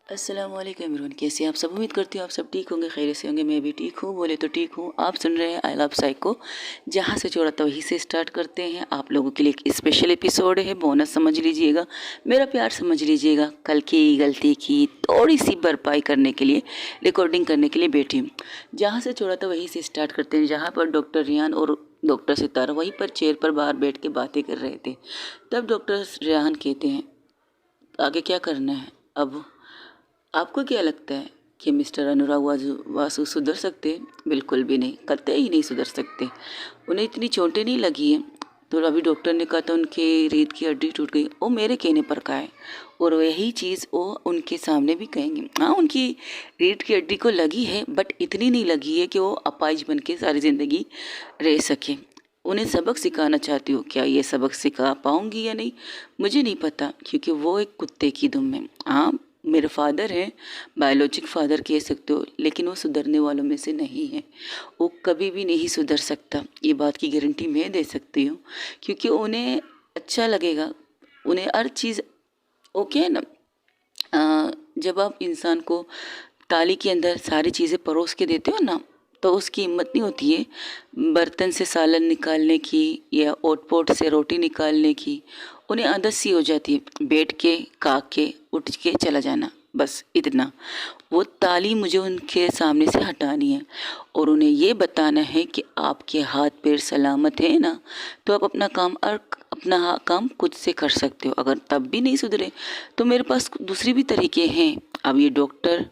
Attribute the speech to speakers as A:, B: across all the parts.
A: अस्सलाम वालेकुम एवरीवन, कैसे हैं आप सब। उम्मीद करती हूँ आप सब ठीक होंगे, खैर से होंगे। मैं भी ठीक हूँ, बोले तो ठीक हूँ। आप सुन रहे हैं आई लव साइको। जहाँ से छोड़ा था वहीं से स्टार्ट करते हैं। आप लोगों के लिए एक स्पेशल एपिसोड है, बोनस समझ लीजिएगा, मेरा प्यार समझ लीजिएगा। कल की गलती की थोड़ी सी भरपाई करने के लिए रिकॉर्डिंग करने के लिए बैठी हूँ। जहाँ से छोड़ा था वहीं से स्टार्ट करते हैं, जहाँ पर डॉक्टर रियान और डॉक्टर सितारा वहीं पर चेयर पर बाहर बैठ के बातें कर रहे थे। तब डॉक्टर रियान कहते हैं आगे क्या करना है। अब आपको क्या लगता है कि मिस्टर अनुराग वासु सुधर सकते हैं? बिल्कुल भी नहीं, कतई ही नहीं सुधर सकते। उन्हें इतनी चोटें नहीं लगी हैं। तो अभी डॉक्टर ने कहा था उनके रीढ़ की हड्डी टूट गई, वो मेरे कहने पर कहा है, और वही चीज़ वो उनके सामने भी कहेंगे। हाँ, उनकी रीढ़ की हड्डी को लगी है, बट इतनी नहीं लगी है कि वो अपाहिज बन के सारी ज़िंदगी रह सके। उन्हें सबक सिखाना चाहती हूँ, क्या ये सबक सिखा पाऊँगी या नहीं मुझे नहीं पता, क्योंकि वो एक कुत्ते की दुम है। हाँ, मेरे फादर हैं, बायोलॉजिक फादर कह सकते हो, लेकिन वो सुधरने वालों में से नहीं है। वो कभी भी नहीं सुधर सकता, ये बात की गारंटी मैं दे सकती हूँ। क्योंकि उन्हें अच्छा लगेगा, उन्हें हर चीज़ ओके है ना। जब आप इंसान को थाली के अंदर सारी चीज़ें परोस के देते हो ना, तो उसकी हिम्मत नहीं होती है बर्तन से सालन निकालने की या ओट-पोट से रोटी निकालने की। उन्हें आदत सी हो जाती है बैठ के, खा के, उठ के चला जाना, बस इतना। वो ताली मुझे उनके सामने से हटानी है और उन्हें ये बताना है कि आपके हाथ पैर सलामत है ना, तो आप अपना काम और अपना काम खुद से कर सकते हो। अगर तब भी नहीं सुधरे तो मेरे पास दूसरे भी तरीके हैं। अब ये डॉक्टर,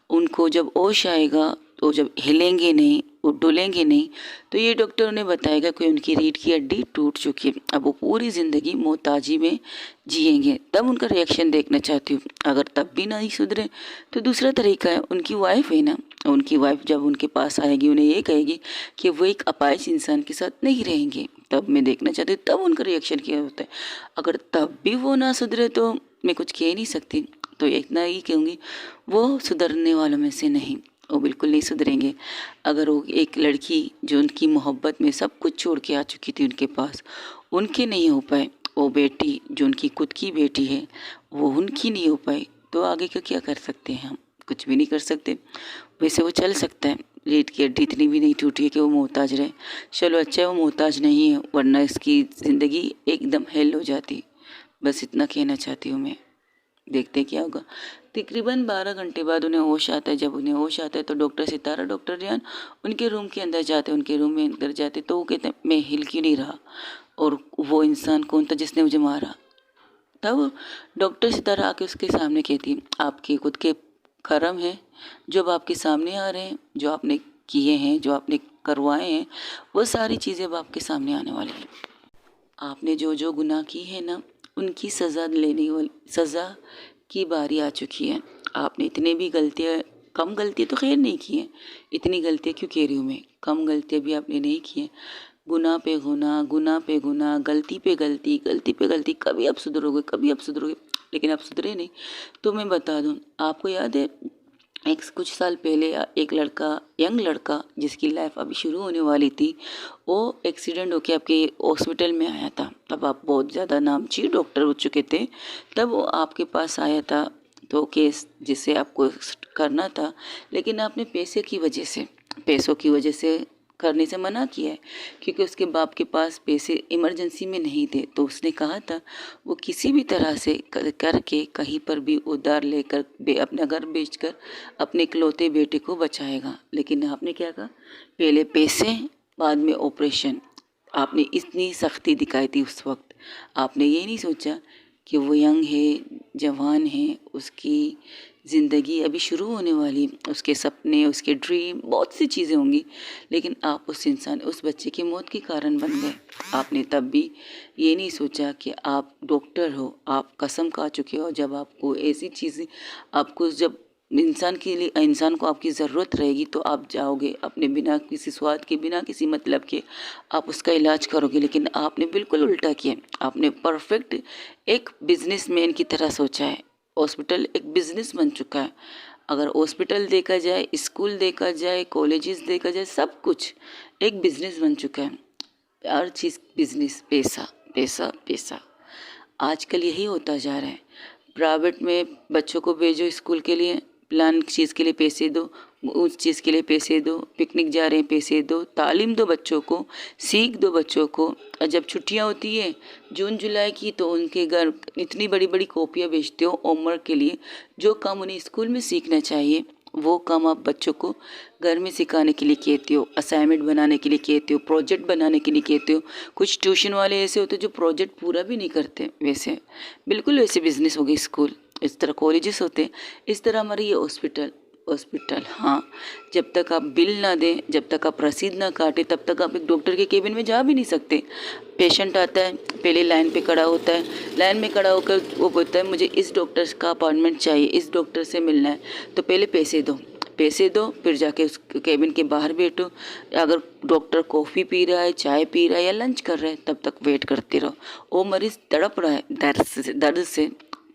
A: उनको जब होश आएगा तो जब हिलेंगे नहीं, वो डुलेंगे नहीं, तो ये डॉक्टर उन्हें बताएगा कि उनकी रीढ़ की हड्डी टूट चुकी है, अब वो पूरी ज़िंदगी मोहताजी में जिएंगे। तब उनका रिएक्शन देखना चाहती हूँ। अगर तब भी नहीं सुधरे तो दूसरा तरीका है, उनकी वाइफ है ना, उनकी वाइफ जब उनके पास आएगी उन्हें ये कहेगी कि वो एक अपाहिज इंसान के साथ नहीं रहेंगे। तब मैं देखना चाहती हूँ तब उनका रिएक्शन क्या होता है। अगर तब भी वो ना सुधरे तो मैं कुछ कह नहीं सकती, तो इतना ही कहूँगी, वो सुधरने वालों में से नहीं, वो बिल्कुल नहीं सुधरेंगे। अगर वो एक लड़की जो उनकी मोहब्बत में सब कुछ छोड़ के आ चुकी थी उनके पास, उनके नहीं हो पाए, वो बेटी जो उनकी खुद की बेटी है वो उनकी नहीं हो पाई, तो आगे का क्या कर सकते हैं हम? कुछ भी नहीं कर सकते। वैसे वो चल सकता है, रीढ़ की हड्डी इतनी भी नहीं टूटी है कि वो मोहताज रहे। चलो अच्छा है वो मोहताज नहीं है, वरना इसकी ज़िंदगी एकदम हेल हो जाती। बस इतना कहना चाहती हूँ मैं। देखते हैं क्या होगा। तकरीबन 12 घंटे बाद उन्हें होश आता है। जब उन्हें होश आता है तो डॉक्टर सितारा, डॉक्टर रियान उनके रूम के अंदर जाते हैं। उनके रूम में अंदर जाते तो वो कहते हैं मैं हिल क्यों नहीं रहा, और वो इंसान कौन था जिसने मुझे मारा। तब डॉक्टर सितारा आके उसके सामने कहती है आपके खुद के कर्म हैं जो अब आपके सामने आ रहे हैं, जो आपने किए हैं, जो आपने करवाए हैं, वो सारी चीज़ें अब आपके सामने आने वाली हैं। आपने जो जो गुनाह की है ना, उनकी सज़ा लेने वाली, सज़ा की बारी आ चुकी है। आपने इतने भी गलतियाँ, कम गलतियाँ तो खैर नहीं की हैं, इतनी गलतियाँ क्यों कह रही हूँ मैं, कम गलतियाँ भी आपने नहीं की हैं। गुनाह पे गुनाह, गुनाह पे गुनाह, गलती पे गलती, गलती पे गलती, कभी आप सुधरोगे, कभी आप सुधरोगे, लेकिन आप सुधरे नहीं। तो मैं बता दूँ, आपको याद है एक कुछ साल पहले एक लड़का, यंग लड़का जिसकी लाइफ अभी शुरू होने वाली थी, वो एक्सीडेंट होके आपके हॉस्पिटल में आया था। तब आप बहुत ज़्यादा नामचीन डॉक्टर हो चुके थे, तब वो आपके पास आया था। तो केस जिसे आपको करना था, लेकिन आपने पैसों की वजह से करने से मना किया है, क्योंकि उसके बाप के पास पैसे इमरजेंसी में नहीं थे। तो उसने कहा था वो किसी भी तरह से करके कहीं पर भी उधार लेकर अपना घर बेचकर अपने इकलौते बेटे को बचाएगा। लेकिन आपने क्या कहा, पहले पैसे बाद में ऑपरेशन। आपने इतनी सख्ती दिखाई थी उस वक्त। आपने ये नहीं सोचा कि वो यंग है, जवान है, उसकी ज़िंदगी अभी शुरू होने वाली, उसके सपने, उसके ड्रीम, बहुत सी चीज़ें होंगी, लेकिन आप उस बच्चे की मौत के कारण बन गए। आपने तब भी ये नहीं सोचा कि आप डॉक्टर हो, आप कसम खा चुके हो, जब आपको ऐसी चीज़ें, आपको जब इंसान को आपकी ज़रूरत रहेगी तो आप जाओगे अपने बिना किसी स्वाद के, बिना किसी मतलब के आप उसका इलाज करोगे। लेकिन आपने बिल्कुल उल्टा किया। आपने परफेक्ट एक बिजनेसमैन की तरह सोचा है। हॉस्पिटल एक बिजनेस बन चुका है। अगर हॉस्पिटल देखा जाए, स्कूल देखा जाए, कॉलेजेस देखा जाए, सब कुछ एक बिजनेस बन चुका है। हर चीज़ बिजनेस, पैसा पैसा पैसा। आजकल यही होता जा रहा है। प्राइवेट में बच्चों को भेजो स्कूल के लिए, प्लान चीज़ के लिए पैसे दो, उस चीज़ के लिए पैसे दो, पिकनिक जा रहे हैं पैसे दो, तालीम दो बच्चों को, सीख दो बच्चों को। और जब छुट्टियां होती है जून जुलाई की तो उनके घर इतनी बड़ी बड़ी कॉपियाँ भेजते हो होमवर्क के लिए। जो काम उन्हें स्कूल में सीखना चाहिए वो काम आप बच्चों को घर में सिखाने के लिए कहते हो, असाइनमेंट बनाने के लिए कहते हो, प्रोजेक्ट बनाने के लिए कहते हो। कुछ ट्यूशन वाले ऐसे होते हैं जो प्रोजेक्ट पूरा भी नहीं करते। वैसे बिल्कुल वैसे बिजनेस हो गई स्कूल, इस तरह कॉलेजेस होते हैं, इस तरह हमारे ये हॉस्पिटल। हाँ, जब तक आप बिल ना दें, जब तक आप रसीद ना काटें, तब तक आप एक डॉक्टर के केबिन में जा भी नहीं सकते। पेशेंट आता है, पहले लाइन पे खड़ा होता है, लाइन में खड़ा होकर वो बोलता है मुझे इस डॉक्टर का अपॉइंटमेंट चाहिए, इस डॉक्टर से मिलना है। तो पहले पैसे दो, फिर जाके उस केबिन के बाहर बैठो। अगर डॉक्टर कॉफ़ी पी रहा है, चाय पी रहा है या लंच कर रहा है, तब तक वेट करते रहो। वो मरीज़ तड़प रहा है दर्द से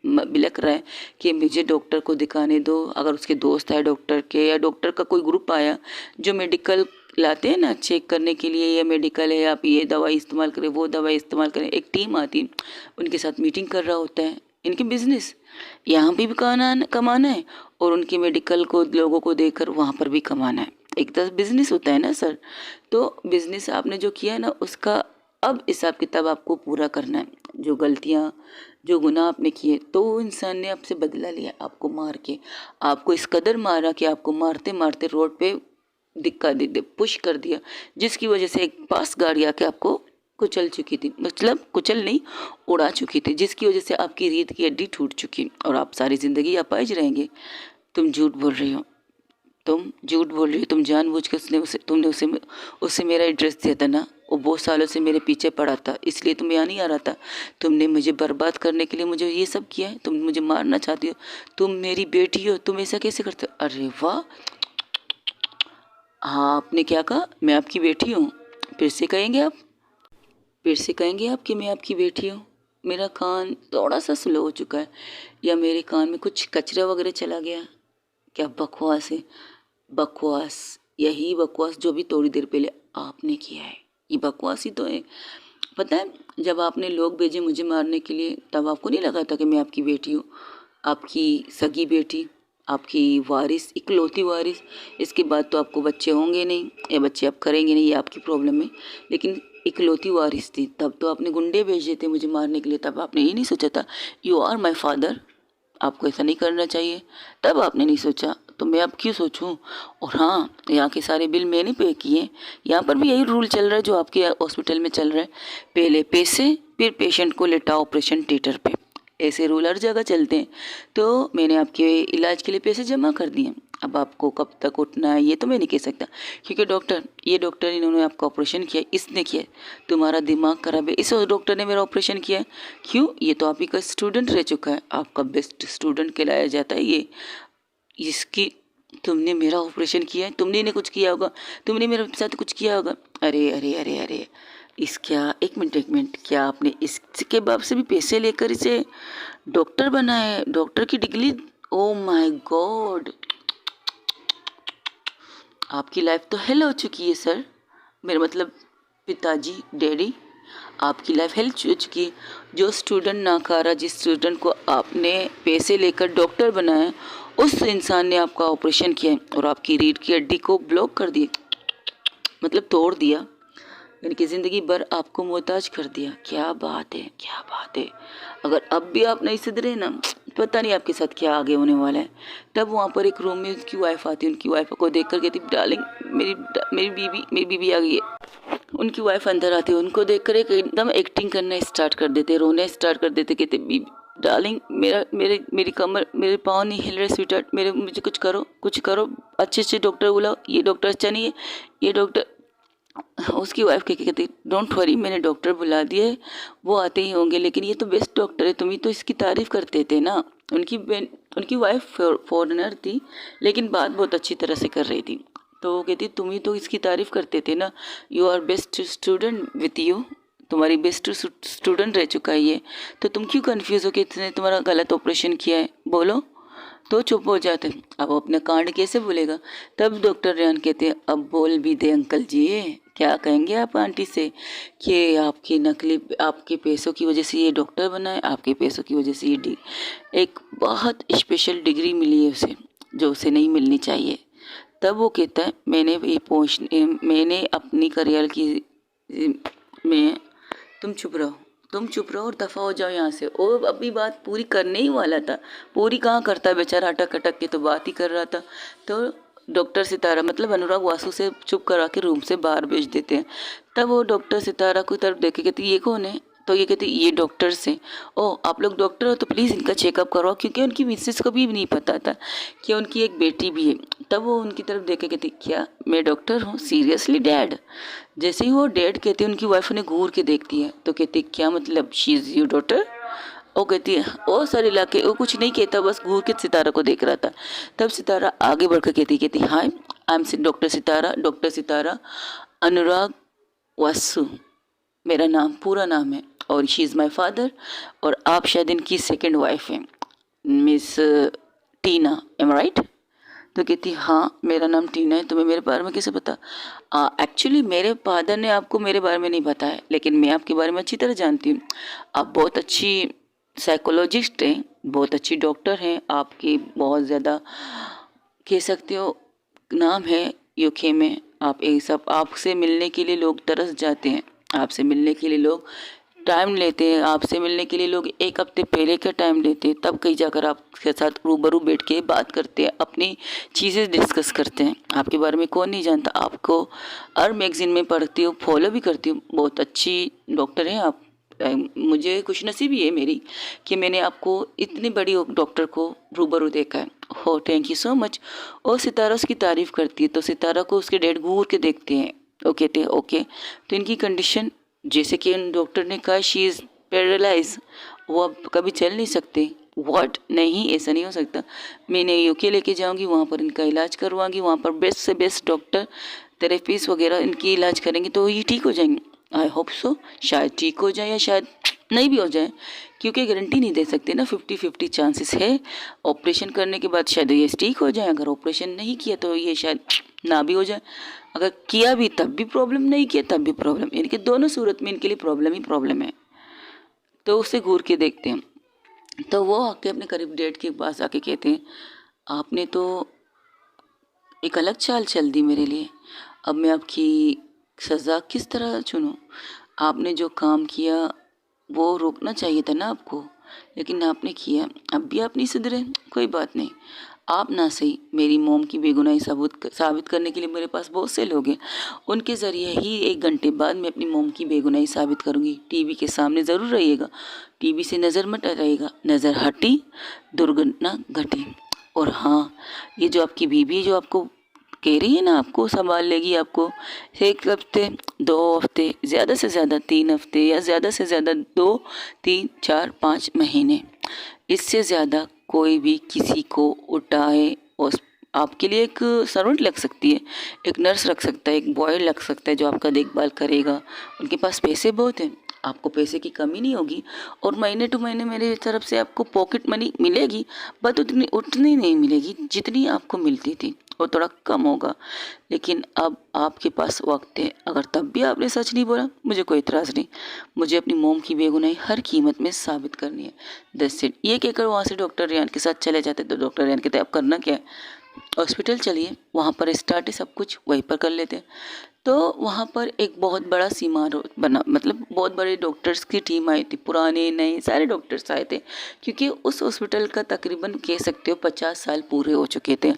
A: बिलख रहा है कि मुझे डॉक्टर को दिखाने दो। अगर उसके दोस्त आए डॉक्टर के, या डॉक्टर का कोई ग्रुप आया जो मेडिकल लाते हैं ना चेक करने के लिए, ये मेडिकल है, आप ये दवाई इस्तेमाल करें, वो दवाई इस्तेमाल करें, एक टीम आती, उनके साथ मीटिंग कर रहा होता है। इनके बिजनेस यहाँ भी कमाना है और उनके मेडिकल को लोगों को देकर वहाँ पर भी कमाना है। एक तरह बिजनेस होता है ना सर। तो बिजनेस आपने जो किया है ना, उसका अब हिसाब किताब आपको पूरा करना है। जो गलतियाँ, जो गुनाह आपने किए, तो वो इंसान ने आपसे बदला लिया, आपको मार के, आपको इस कदर मारा कि आपको मारते मारते रोड पे दिक्कत दे पुश कर दिया, जिसकी वजह से एक पास गाड़ी आके आपको कुचल चुकी थी, मतलब कुचल नहीं, उड़ा चुकी थी, जिसकी वजह से आपकी रीढ़ की हड्डी टूट चुकी और आप सारी ज़िंदगी अपाहिज रहेंगे। तुम झूठ बोल रही हो, तुम जानबूझ के तुमने उसे मेरा एड्रेस दिया था ना। वो बहुत सालों से मेरे पीछे पड़ा था, इसलिए तुम्हें यहाँ नहीं आ रहा था। तुमने मुझे बर्बाद करने के लिए मुझे ये सब किया है, तुम मुझे मारना चाहती हो, तुम मेरी बेटी हो, तुम ऐसा कैसे करते हो? अरे वाह, हाँ आपने क्या कहा, मैं आपकी बेटी हूँ? फिर से कहेंगे आप कि मैं आपकी बेटी हूँ? मेरा कान थोड़ा सा स्लो हो चुका है, या मेरे कान में कुछ कचरा वगैरह चला गया? क्या बकवास है, बकवास, यही बकवास जो भी थोड़ी देर पहले आपने किया है, ये बकवास ही तो है। पता है, जब आपने लोग भेजे मुझे मारने के लिए, तब आपको नहीं लगा था कि मैं आपकी बेटी हूँ, आपकी सगी बेटी, आपकी वारिस, इकलौती वारिस। इसके बाद तो आपको बच्चे होंगे नहीं, या बच्चे आप करेंगे नहीं, ये आपकी प्रॉब्लम है, लेकिन इकलौती वारिस थी। तब तो आपने गुंडे भेजे थे मुझे मारने के लिए, तब आपने ये नहीं सोचा था यू आर माई फादर, आपको ऐसा नहीं करना चाहिए, तब आपने नहीं सोचा, तो मैं अब क्यों सोचूं? और हाँ, यहाँ के सारे बिल मैंने पे किए, यहाँ पर भी यही रूल चल रहा है जो आपके हॉस्पिटल में चल रहा है, पहले पैसे फिर पेशेंट को लेटाओ ऑपरेशन थिएटर पे, ऐसे रूल हर जगह चलते हैं। तो मैंने आपके इलाज के लिए पैसे जमा कर दिए, अब आपको कब तक उठना है ये तो मैं नहीं कह सकता, क्योंकि ये डॉक्टर इन्होंने आपका ऑपरेशन किया, इसने किया, तुम्हारा दिमाग खराब है, इस डॉक्टर ने मेरा ऑपरेशन किया है। क्यों? ये तो आप ही का स्टूडेंट रह चुका है, आपका बेस्ट स्टूडेंट कहलाया जाता है ये। इसकी तुमने मेरा ऑपरेशन किया है, तुमने इन्हें कुछ किया होगा, तुमने मेरे साथ कुछ किया होगा। अरे अरे अरे अरे, इस क्या, एक मिनट, क्या आपने इसके बाप से भी पैसे लेकर इसे डॉक्टर बनाया है, डॉक्टर की डिग्री? ओ माय गॉड, आपकी लाइफ तो हेल हो चुकी है सर, मेरा मतलब पिताजी, डैडी, आपकी लाइफ हेल हो चुकी है। जो स्टूडेंट नाकारा, जिस स्टूडेंट को आपने पैसे लेकर डॉक्टर बनाया, उस इंसान ने आपका ऑपरेशन किया और आपकी रीढ़ की हड्डी को ब्लॉक कर दिया, मतलब तोड़ दिया, यानी कि ज़िंदगी भर आपको मोहताज कर दिया। क्या बात है, क्या बात है। अगर अब भी आप नहीं सुधरे ना, पता नहीं आपके साथ क्या आगे होने वाला है। तब वहाँ पर एक रूम में उनकी वाइफ आती है, उनकी वाइफ को देख कर कहती, डार्लिंग मेरी बीबी आ गई है। उनकी वाइफ अंदर आती है, उनको देख कर एकदम एक्टिंग करना स्टार्ट कर देते, रोने स्टार्ट कर देते, कहते बीबी डार्लिंग मेरी कमर, मेरे पाँव नहीं हिल रहे स्वीटहार्ट, मुझे कुछ करो, अच्छे डॉक्टर बुलाओ, ये डॉक्टर अच्छा नहीं है, ये डॉक्टर। उसकी वाइफ क्या कहती, डोंट वरी, मैंने डॉक्टर बुला दिए, वो आते ही होंगे, लेकिन ये तो बेस्ट डॉक्टर है, तुम ही तो इसकी तारीफ़ करते थे ना। उनकी वाइफ फॉरेनर थी, लेकिन बात बहुत अच्छी तरह से कर रही थी, तो वो कहती तुम ही तो इसकी तारीफ़ करते थे ना, you are best student with you, तुम्हारी बेस्ट स्टूडेंट रह चुका है ये, तो तुम क्यों कन्फ्यूज़ हो कि इसने तुम्हारा गलत ऑपरेशन किया है? बोलो, तो चुप हो जाते हैं। अब वो अपना कांड कैसे बोलेगा? तब डॉक्टर रेहान कहते हैं, अब बोल भी दे अंकल जी, क्या कहेंगे आप आंटी से कि आपकी नकली, आपके पैसों की वजह से ये डॉक्टर बना है, आपके पैसों की वजह से ये एक बहुत स्पेशल डिग्री मिली है उसे, जो उसे नहीं मिलनी चाहिए। तब वो कहता है, मैंने अपनी करियर की में तुम चुप रहो, तुम चुप रहो और दफ़ा हो जाओ यहाँ से। और अभी बात पूरी करने ही वाला था, पूरी कहाँ करता बेचारा, अटक अटक के तो बात ही कर रहा था। तो डॉक्टर सितारा मतलब अनुराग वासु से चुप करा के रूम से बाहर भेज देते हैं। तब वो डॉक्टर सितारा की तरफ देखे, कहती ये कौन है? तो ये कहती ये डॉक्टर्स हैं। ओह आप लोग डॉक्टर हो तो प्लीज़ इनका चेकअप करवाओ, क्योंकि उनकी मिसेस को भी नहीं पता था कि उनकी एक बेटी भी है। तब वो उनकी तरफ देखे, कहती क्या मैं डॉक्टर हूँ? Seriously dad? जैसे ही वो डैड कहती है, उनकी वाइफ उन्हें घूर के देखती है तो कहती क्या मतलब, शी इज़ योर डॉटर? वो कहती है ओ सर इलाके, वो कुछ नहीं कहता, बस घूर के सितारा को देख रहा था। तब सितारा आगे बढ़कर कहती hi I am doctor Sitara, doctor Sitara Anurag Vasu मेरा नाम, पूरा नाम है, और शी इज़ माई फादर, और आप शायद इनकी सेकंड वाइफ हैं, मिस टीना, एम राइट? तो कहती हाँ मेरा नाम टीना है। तुम्हें मेरे बारे में कैसे पता? एक्चुअली मेरे फादर ने आपको मेरे बारे में नहीं बताया, लेकिन मैं आपके बारे में अच्छी तरह जानती हूँ। आप बहुत अच्छी साइकोलॉजिस्ट हैं, बहुत अच्छी डॉक्टर हैं, आपकी बहुत ज़्यादा कह सकते हो नाम है यूके में। आप एक सब, आपसे मिलने के लिए लोग तरस जाते हैं, आपसे मिलने के लिए लोग टाइम लेते हैं, आपसे मिलने के लिए लोग एक हफ्ते पहले का टाइम लेते हैं, तब कहीं जाकर आपके साथ रूबरू बैठ के बात करते हैं, अपनी चीज़ें डिस्कस करते हैं। आपके बारे में कौन नहीं जानता, आपको हर मैगज़ीन में पढ़ती हूँ, फॉलो भी करती हूँ, बहुत अच्छी डॉक्टर हैं आप। मुझे खुशनसीबी है मेरी कि मैंने आपको इतनी बड़ी डॉक्टर को रूबरू देखा है। हो थैंक यू सो मच। और सितारा उसकी तारीफ़ करती है, तो सितारा को उसके डैड घूर के देखते हैं, वो कहते हैं ओके। तो इनकी कंडीशन जैसे कि उन डॉक्टर ने कहा शी इज़ पैरालाइज, वो अब कभी चल नहीं सकते। व्हाट? नहीं ऐसा नहीं हो सकता, मैंने यूके लेके जाऊंगी, वहाँ पर इनका इलाज करवाऊंगी, वहाँ पर बेस्ट से बेस्ट डॉक्टर थेरेपिस्ट वगैरह इनकी इलाज करेंगे तो ये ठीक हो जाएंगे। आई होप सो, शायद ठीक हो जाए या शायद नहीं भी हो जाए, क्योंकि गारंटी नहीं दे सकते ना, 50-50 चांसेस है। ऑपरेशन करने के बाद शायद ये ठीक हो जाए, अगर ऑपरेशन नहीं किया तो ये शायद ना भी हो जाए, अगर किया भी तब भी प्रॉब्लम, नहीं किया तब भी प्रॉब्लम, इनके दोनों सूरत में इनके लिए प्रॉब्लम ही प्रॉब्लम है। तो उसे घूर के देखते हैं। तो वो आके अपने करीब डेट के पास आके कहते हैं आपने तो एक अलग चाल चल दी मेरे लिए, अब मैं आपकी सज़ा किस तरह चुनूं? आपने जो काम किया वो रोकना चाहिए था ना आपको, लेकिन आपने किया, अब भी आप नहीं सुधरे, कोई बात नहीं। आप ना सही, मेरी मोम की बेगुनाही साबित करने के लिए मेरे पास बहुत से लोग हैं, उनके ज़रिए ही 1 घंटे बाद मैं अपनी मोम की बेगुनाही साबित करूँगी। टीवी के सामने ज़रूर रहिएगा, टीवी से नज़र मत हटाइएगा, नज़र हटी दुर्घटना घटी। और हाँ, ये जो आपकी बीबी जो आपको कह रही है ना आपको संभाल लेगी, आपको 1 हफ्ते 2 हफ्ते, ज़्यादा से ज़्यादा 3 हफ्ते, या ज़्यादा से ज़्यादा 2 3 4 5 महीने, इससे ज़्यादा कोई भी किसी को उठाए। और आपके लिए एक सर्वेंट लग सकती है, एक नर्स रख सकता है, एक बॉय लग सकता है जो आपका देखभाल करेगा। उनके पास पैसे बहुत हैं, आपको पैसे की कमी नहीं होगी, और महीने टू महीने मेरे तरफ से आपको पॉकेट मनी मिलेगी, बट उतनी नहीं मिलेगी जितनी आपको मिलती थी, और थोड़ा कम होगा। लेकिन अब आपके पास वक्त है, अगर तब भी आपने सच नहीं बोला मुझे कोई इतराज़ नहीं, मुझे अपनी मोम की बेगुनाही हर कीमत में साबित करनी है। That's it. ये कहकर वहाँ से डॉक्टर रेहान के साथ चले जाते। तो डॉक्टर रेहान कहते अब करना क्या है, हॉस्पिटल चलिए, वहाँ पर स्टार्ट है सब कुछ, वहीं पर कर लेते हैं। तो वहाँ पर एक बहुत बड़ा सीमार बना, मतलब बहुत बड़े डॉक्टर्स की टीम आई थी, पुराने नए सारे डॉक्टर्स आए थे, क्योंकि उस हॉस्पिटल का तकरीबन कह सकते हो 50 साल पूरे हो चुके थे।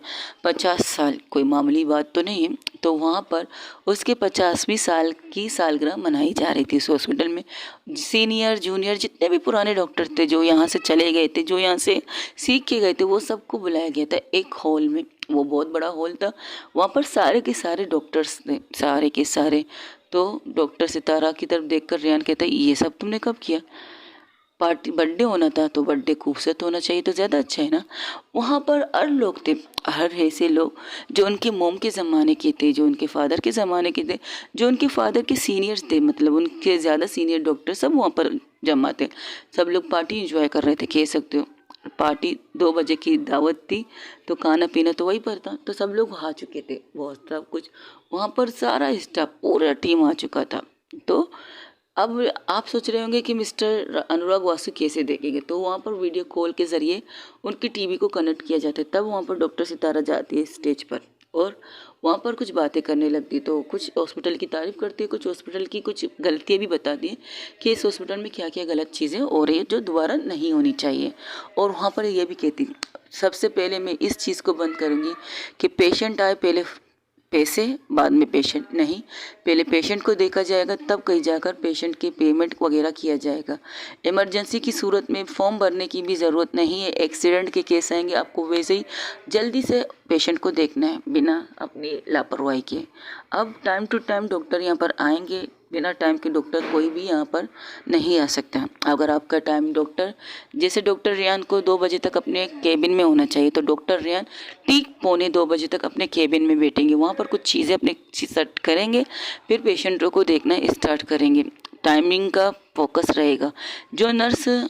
A: 50 साल कोई मामूली बात तो नहीं है। तो वहाँ पर उसके 50वीं साल की सालगिरह मनाई जा रही थी। इस हॉस्पिटल में सीनियर जूनियर जितने भी पुराने डॉक्टर थे, जो यहाँ से चले गए थे, जो यहाँ से सीख के गए थे, वो सबको बुलाया गया था एक हॉल में। वो बहुत बड़ा हॉल था, वहाँ पर सारे के सारे डॉक्टर्स थे, सारे के सारे। तो डॉक्टर सितारा की तरफ देखकर रेहान कहता है ये सब तुमने कब किया? पार्टी बर्थडे होना था तो बर्थडे खूबसूरत होना चाहिए तो ज़्यादा अच्छा है ना। वहाँ पर हर लोग थे, हर ऐसे लोग जो उनके मोम के ज़माने के थे, जो उनके फादर के ज़माने के थे, जो उनके फादर के सीनियर्स थे, मतलब उनके ज़्यादा सीनियर डॉक्टर सब वहाँ पर जमा थे। सब लोग पार्टी एंजॉय कर रहे थे, कह सकते हो। पार्टी 2 बजे की दावत थी, तो खाना पीना तो वहीं पर था, तो सब लोग आ चुके थे, बहुत सब कुछ वहाँ पर सारा स्टाफ पूरा टीम आ चुका था। तो अब आप सोच रहे होंगे कि मिस्टर अनुराग वासु कैसे देखेंगे, तो वहाँ पर वीडियो कॉल के ज़रिए उनकी टीवी को कनेक्ट किया जाता है। तब वहाँ पर डॉक्टर सितारा जाती है स्टेज पर और वहाँ पर कुछ बातें करने लगती, तो कुछ हॉस्पिटल की तारीफ़ करती है, कुछ हॉस्पिटल की कुछ गलतियाँ भी बताती है कि इस हॉस्पिटल में क्या क्या गलत चीज़ें हो रही है जो दोबारा नहीं होनी चाहिए। और वहाँ पर ये भी कहती, सबसे पहले मैं इस चीज़ को बंद करूँगी कि पेशेंट आए पहले पैसे बाद में पेशेंट नहीं, पहले पेशेंट को देखा जाएगा तब कहीं जाकर पेशेंट के पेमेंट वगैरह किया जाएगा। इमरजेंसी की सूरत में फॉर्म भरने की भी ज़रूरत नहीं है, एक्सीडेंट के केस आएंगे आपको वैसे ही जल्दी से पेशेंट को देखना है बिना अपनी लापरवाही के। अब टाइम टू टाइम डॉक्टर यहाँ पर आएंगे, बिना टाइम के डॉक्टर कोई भी यहाँ पर नहीं आ सकता। अगर आपका टाइम डॉक्टर, जैसे डॉक्टर रियान को 2 बजे तक अपने केबिन में होना चाहिए, तो डॉक्टर रियान ठीक 2:45 बजे तक अपने केबिन में बैठेंगे, वहाँ पर कुछ चीज़ें अपने सेट करेंगे, फिर पेशेंटों को देखना स्टार्ट करेंगे। टाइमिंग का फोकस रहेगा। जो नर्स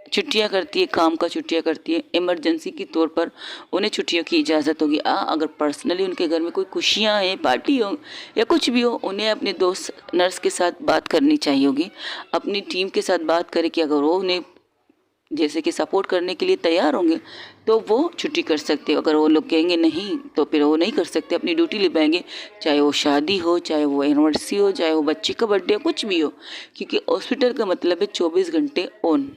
A: छुट्टियां करती है, काम का छुट्टियां करती है, इमरजेंसी के तौर पर उन्हें छुट्टियों की इजाज़त होगी। अगर पर्सनली उनके घर में कोई खुशियां हैं, पार्टी हो या कुछ भी हो, उन्हें अपने दोस्त नर्स के साथ बात करनी चाहिए होगी, अपनी टीम के साथ बात करें कि अगर वो उन्हें जैसे कि सपोर्ट करने के लिए तैयार होंगे तो वो छुट्टी कर सकते हैं। अगर वो लोग कहेंगे नहीं तो फिर वो नहीं कर सकते, अपनी ड्यूटी निभाएंगे, चाहे वो शादी हो, चाहे वो एनिवर्सरी हो, चाहे वो बच्चे का बर्थडे हो, कुछ भी हो, क्योंकि हॉस्पिटल का मतलब है 24 घंटे ऑन।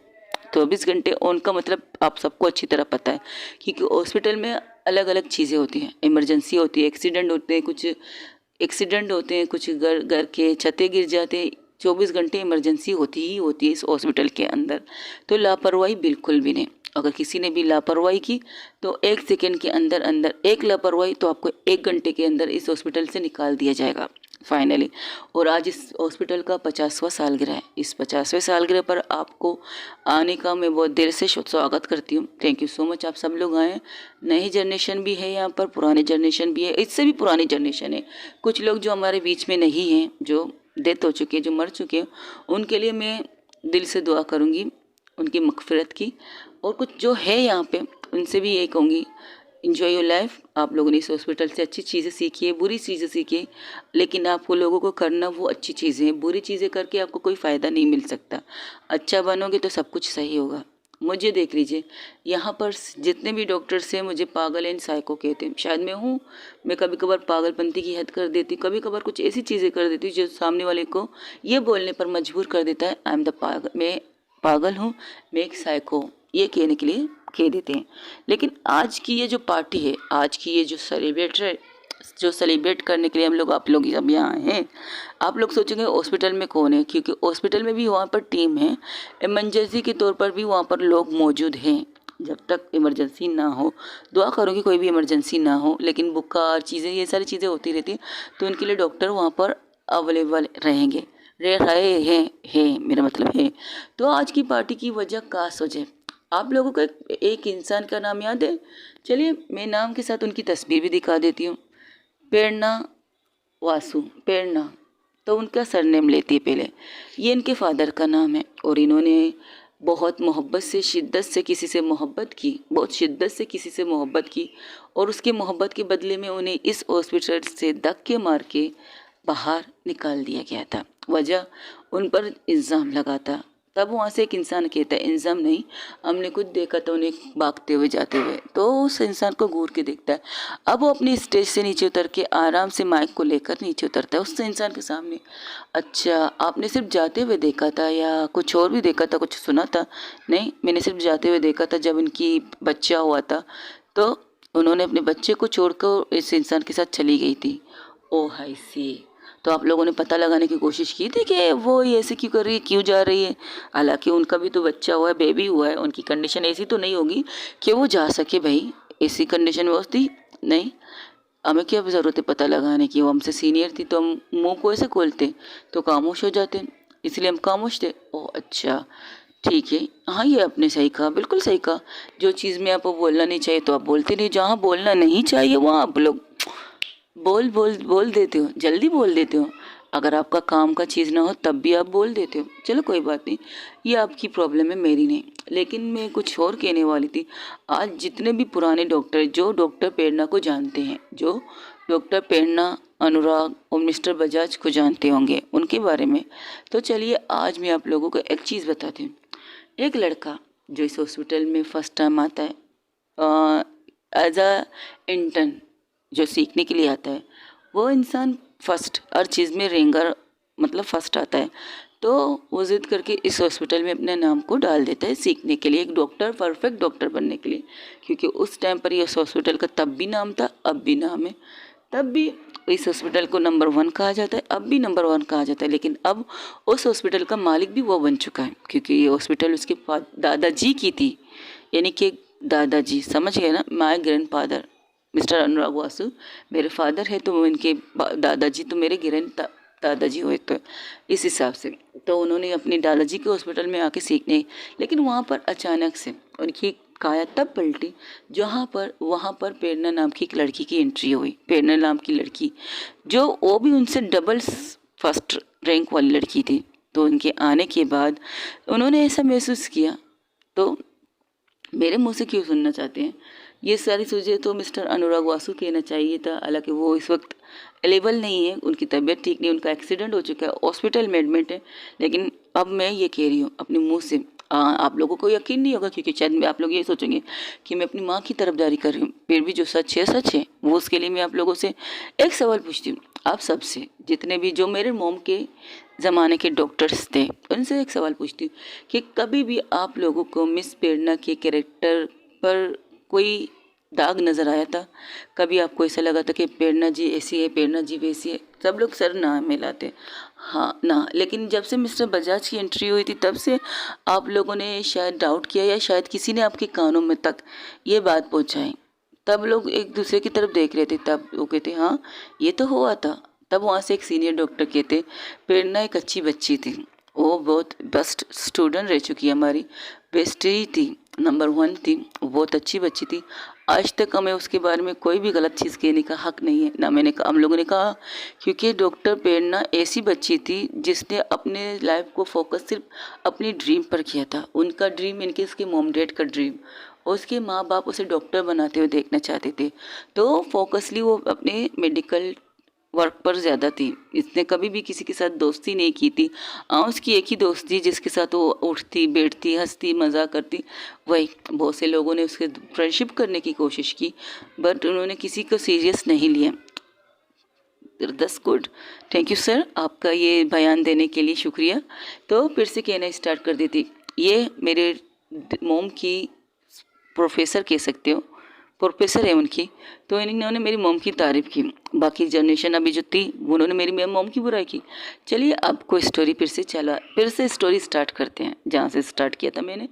A: 24 घंटे ऑन का मतलब आप सबको अच्छी तरह पता है, क्योंकि हॉस्पिटल में अलग अलग चीज़ें होती हैं, इमरजेंसी होती है, एक्सीडेंट होते हैं, कुछ एक्सीडेंट होते हैं, कुछ घर घर के छतें गिर जाते हैं। 24 घंटे इमरजेंसी होती ही होती है इस हॉस्पिटल के अंदर। तो लापरवाही बिल्कुल भी नहीं। अगर किसी ने भी लापरवाही की तो 1 सेकंड के अंदर अंदर, एक लापरवाही तो आपको 1 घंटे के अंदर इस हॉस्पिटल से निकाल दिया जाएगा फाइनली। और आज इस हॉस्पिटल का 50वां सालगिरह है। इस 50वें सालगिरह पर आपको आने का मैं बहुत देर से स्वागत करती हूँ। थैंक यू सो मच, आप सब लोग आए। नई जनरेशन भी है यहाँ पर, पुरानी जनरेशन भी है, इससे भी पुरानी जनरेशन है। कुछ लोग जो हमारे बीच में नहीं हैं, जो डेथ हो चुके हैं, जो मर चुके हैं, उनके लिए मैं दिल से दुआ करूँगी, उनकी मग़फ़िरत की। और कुछ जो है यहाँ पे उनसे भी यही कहूँगी, इन्जॉय योर लाइफ। आप लोगों ने इस हॉस्पिटल से अच्छी चीज़ें सीखी है, बुरी चीज़ें सीखी है, लेकिन आपको लोगों को करना वो अच्छी चीज़ें हैं। बुरी चीज़ें करके आपको कोई फ़ायदा नहीं मिल सकता। अच्छा बनोगे तो सब कुछ सही होगा। मुझे देख लीजिए, यहाँ पर जितने भी डॉक्टर्स हैं मुझे पागल एंड साइको कहते हैं। शायद मैं हूँ, मैं कभी कभार पागलपंती की हद कर देती, कभी कभार कुछ ऐसी चीज़ें कर देती जो सामने वाले को ये बोलने पर मजबूर कर देता है, आई एम द पागल, मैं पागल हूँ, मैं एक साइको हूँ, ये कहने के लिए कह देते हैं। लेकिन आज की ये जो पार्टी है, आज की ये जो सेलिब्रेट करने के लिए हम लोग, आप लोग सब यहाँ हैं, आप लोग सोचेंगे हॉस्पिटल में कौन है, क्योंकि हॉस्पिटल में भी वहाँ पर टीम है, इमरजेंसी के तौर पर भी वहाँ पर लोग मौजूद हैं। जब तक इमरजेंसी ना हो, दुआ करूँगी कोई भी इमरजेंसी ना हो, लेकिन बुखार चीज़ें, ये सारी चीज़ें होती रहती हैं, तो उनके लिए डॉक्टर वहाँ पर अवेलेबल रहेंगे, रहे हैं मेरा मतलब है। तो आज की पार्टी की वजह काश हो जाए। आप लोगों को एक इंसान का नाम याद है? चलिए मैं नाम के साथ उनकी तस्वीर भी दिखा देती हूँ। प्रेरणा वासु, प्रेरणा, तो उनका सरनेम लेती है पहले। ये इनके फादर का नाम है और इन्होंने बहुत मोहब्बत से, शिद्दत से किसी से मोहब्बत की, बहुत शिद्दत से किसी से मोहब्बत की, और उसकी मोहब्बत के बदले में उन्हें इस हॉस्पिटल से धक्के मार के बाहर निकाल दिया गया था। वजह, उन पर इल्ज़ाम लगा था। तब वहाँ से एक इंसान कहता है, इल्ज़ाम नहीं, हमने खुद देखा था उन्हें भागते हुए जाते हुए। तो उस इंसान को घूर के देखता है। अब वो अपनी स्टेज से नीचे उतर के आराम से माइक को लेकर नीचे उतरता है उस इंसान के सामने। अच्छा, आपने सिर्फ जाते हुए देखा था या कुछ और भी देखा था, कुछ सुना था? नहीं, मैंने सिर्फ जाते हुए देखा था। जब इनकी बच्चा हुआ था तो उन्होंने अपने बच्चे को छोड़कर इस इंसान के साथ चली गई थी। ओ हाय सी। तो आप लोगों ने पता लगाने की कोशिश की थी कि वो ऐसे क्यों कर रही है, क्यों जा रही है? हालांकि उनका भी तो बच्चा हुआ है, बेबी हुआ है, उनकी कंडीशन ऐसी तो नहीं होगी कि वो जा सके। भाई ऐसी कंडीशन में होती नहीं, हमें क्या ज़रूरत है पता लगाने की? वो हमसे सीनियर थी तो हम मुँह को ऐसे खोलते तो खामोश हो जाते, इसलिए हम खामोश थे। ओह अच्छा, ठीक है। हाँ, ये आपने सही कहा, बिल्कुल सही कहा। जो चीज़ में आपको बोलना नहीं चाहिए तो आप बोलते नहीं, जहाँ बोलना नहीं चाहिए वहाँ आप लोग बोल देते हो, जल्दी बोल देते हो। अगर आपका काम का चीज़ ना हो तब भी आप बोल देते हो, चलो कोई बात नहीं, ये आपकी प्रॉब्लम है, मेरी नहीं। लेकिन मैं कुछ और कहने वाली थी। आज जितने भी पुराने डॉक्टर जो डॉक्टर प्रेरणा को जानते हैं, जो डॉक्टर प्रेरणा, अनुराग और मिस्टर बजाज को जानते होंगे उनके बारे में, तो चलिए आज मैं आप लोगों को एक चीज़ बताती हूँ। एक लड़का जो इस हॉस्पिटल में फर्स्ट टाइम आता है एज अ इंटर्न, जो सीखने के लिए आता है, वो इंसान फर्स्ट हर चीज़ में रेंगर मतलब फर्स्ट आता है। तो वो ज़िद करके इस हॉस्पिटल में अपने नाम को डाल देता है सीखने के लिए, एक डॉक्टर, परफेक्ट डॉक्टर बनने के लिए। क्योंकि उस टाइम पर इस हॉस्पिटल का तब भी नाम था, अब भी नाम है। तब भी इस हॉस्पिटल को नंबर 1 कहा जाता है, अब भी नंबर 1 कहा जाता है। लेकिन अब उस हॉस्पिटल का मालिक भी वो बन चुका है, क्योंकि ये हॉस्पिटल उसके दादाजी की थी। यानी कि दादाजी, समझ गए ना, माय ग्रैंड फादर मिस्टर अनुराग वासु मेरे फादर है, तो इनके दादाजी तो मेरे ग्रैंड दादाजी हुए। तो इस हिसाब से तो उन्होंने अपने दादाजी के हॉस्पिटल में आके सीखने, लेकिन वहाँ पर अचानक से उनकी काया तब पलटी जहाँ पर वहाँ पर प्रेरणा नाम की एक लड़की की एंट्री हुई। प्रेरणा नाम की लड़की, जो वो भी उनसे डबल फर्स्ट रैंक वाली लड़की थी। तो उनके आने के बाद उन्होंने ऐसा महसूस किया, तो मेरे मुंह से क्यों सुनना चाहते हैं ये सारी चीज़ें, तो मिस्टर अनुराग वासु कहना चाहिए था। हालांकि वो इस वक्त अवेलेबल नहीं है, उनकी तबीयत ठीक नहीं, उनका एक्सीडेंट हो चुका है, हॉस्पिटल में एडमिट है। लेकिन अब मैं ये कह रही हूँ अपने मुंह से, आप लोगों को यकीन नहीं होगा, क्योंकि शायद आप लोग ये सोचेंगे कि मैं अपनी माँ की तरफदारी कर रही हूँ। फिर भी जो सच है वो, उसके लिए मैं आप लोगों से एक सवाल पूछती हूँ, आप सबसे, जितने भी जो मेरे मोम के ज़माने के डॉक्टर्स थे, उनसे एक सवाल पूछती हूँ कि कभी भी आप लोगों को मिस प्रेरणा के कैरेक्टर पर कोई दाग नज़र आया था? कभी आपको ऐसा लगा था कि प्रेरणा जी ऐसी है, प्रेरणा जी वैसी है? सब लोग सर ना मिलाते, हाँ ना। लेकिन जब से मिस्टर बजाज की एंट्री हुई थी, तब से आप लोगों ने शायद डाउट किया, या शायद किसी ने आपके कानों में तक ये बात पहुँचाई। तब लोग एक दूसरे की तरफ देख रहे थे, तब वो कहते हाँ ये तो हुआ था। तब वहाँ से एक सीनियर डॉक्टर कहते प्रेरणा एक अच्छी बच्ची थी, वो बहुत बेस्ट स्टूडेंट रह चुकी है, हमारी बेस्ट ही थी, नंबर 1 थी, वो बहुत अच्छी बच्ची थी। आज तक हमें उसके बारे में कोई भी गलत चीज़ कहने का हक नहीं है, ना मैंने कहा, हम लोगों ने कहा। क्योंकि डॉक्टर प्रेरणा ऐसी बच्ची थी जिसने अपने लाइफ को फोकस सिर्फ अपनी ड्रीम पर किया था। उनका ड्रीम, इनके उसके मॉम डैड का ड्रीम, उसके माँ बाप उसे डॉक्टर बनाते हुए देखना चाहते थे। तो फोकसली वो अपने मेडिकल वर्क पर ज़्यादा थी। इसने कभी भी किसी के साथ दोस्ती नहीं की थी। उसकी एक ही दोस्त थी जिसके साथ वो उठती बैठती, हंसती मजाक करती, वही। बहुत से लोगों ने उसके फ्रेंडशिप करने की कोशिश की, बट उन्होंने किसी को सीरियस नहीं लिया। दस गुड, थैंक यू सर, आपका ये बयान देने के लिए शुक्रिया। तो फिर से कहना स्टार्ट कर देती, ये मेरे मोम की प्रोफेसर कह सकते हो, प्रोफेसर है उनकी। तो इन्होंने मेरी मोम की तारीफ़ की, बाकी जनरेशन अभी जो थी उन्होंने मेरी मोम की बुराई की। चलिए आपको स्टोरी फिर से स्टोरी स्टार्ट करते हैं जहाँ से स्टार्ट किया था मैंने।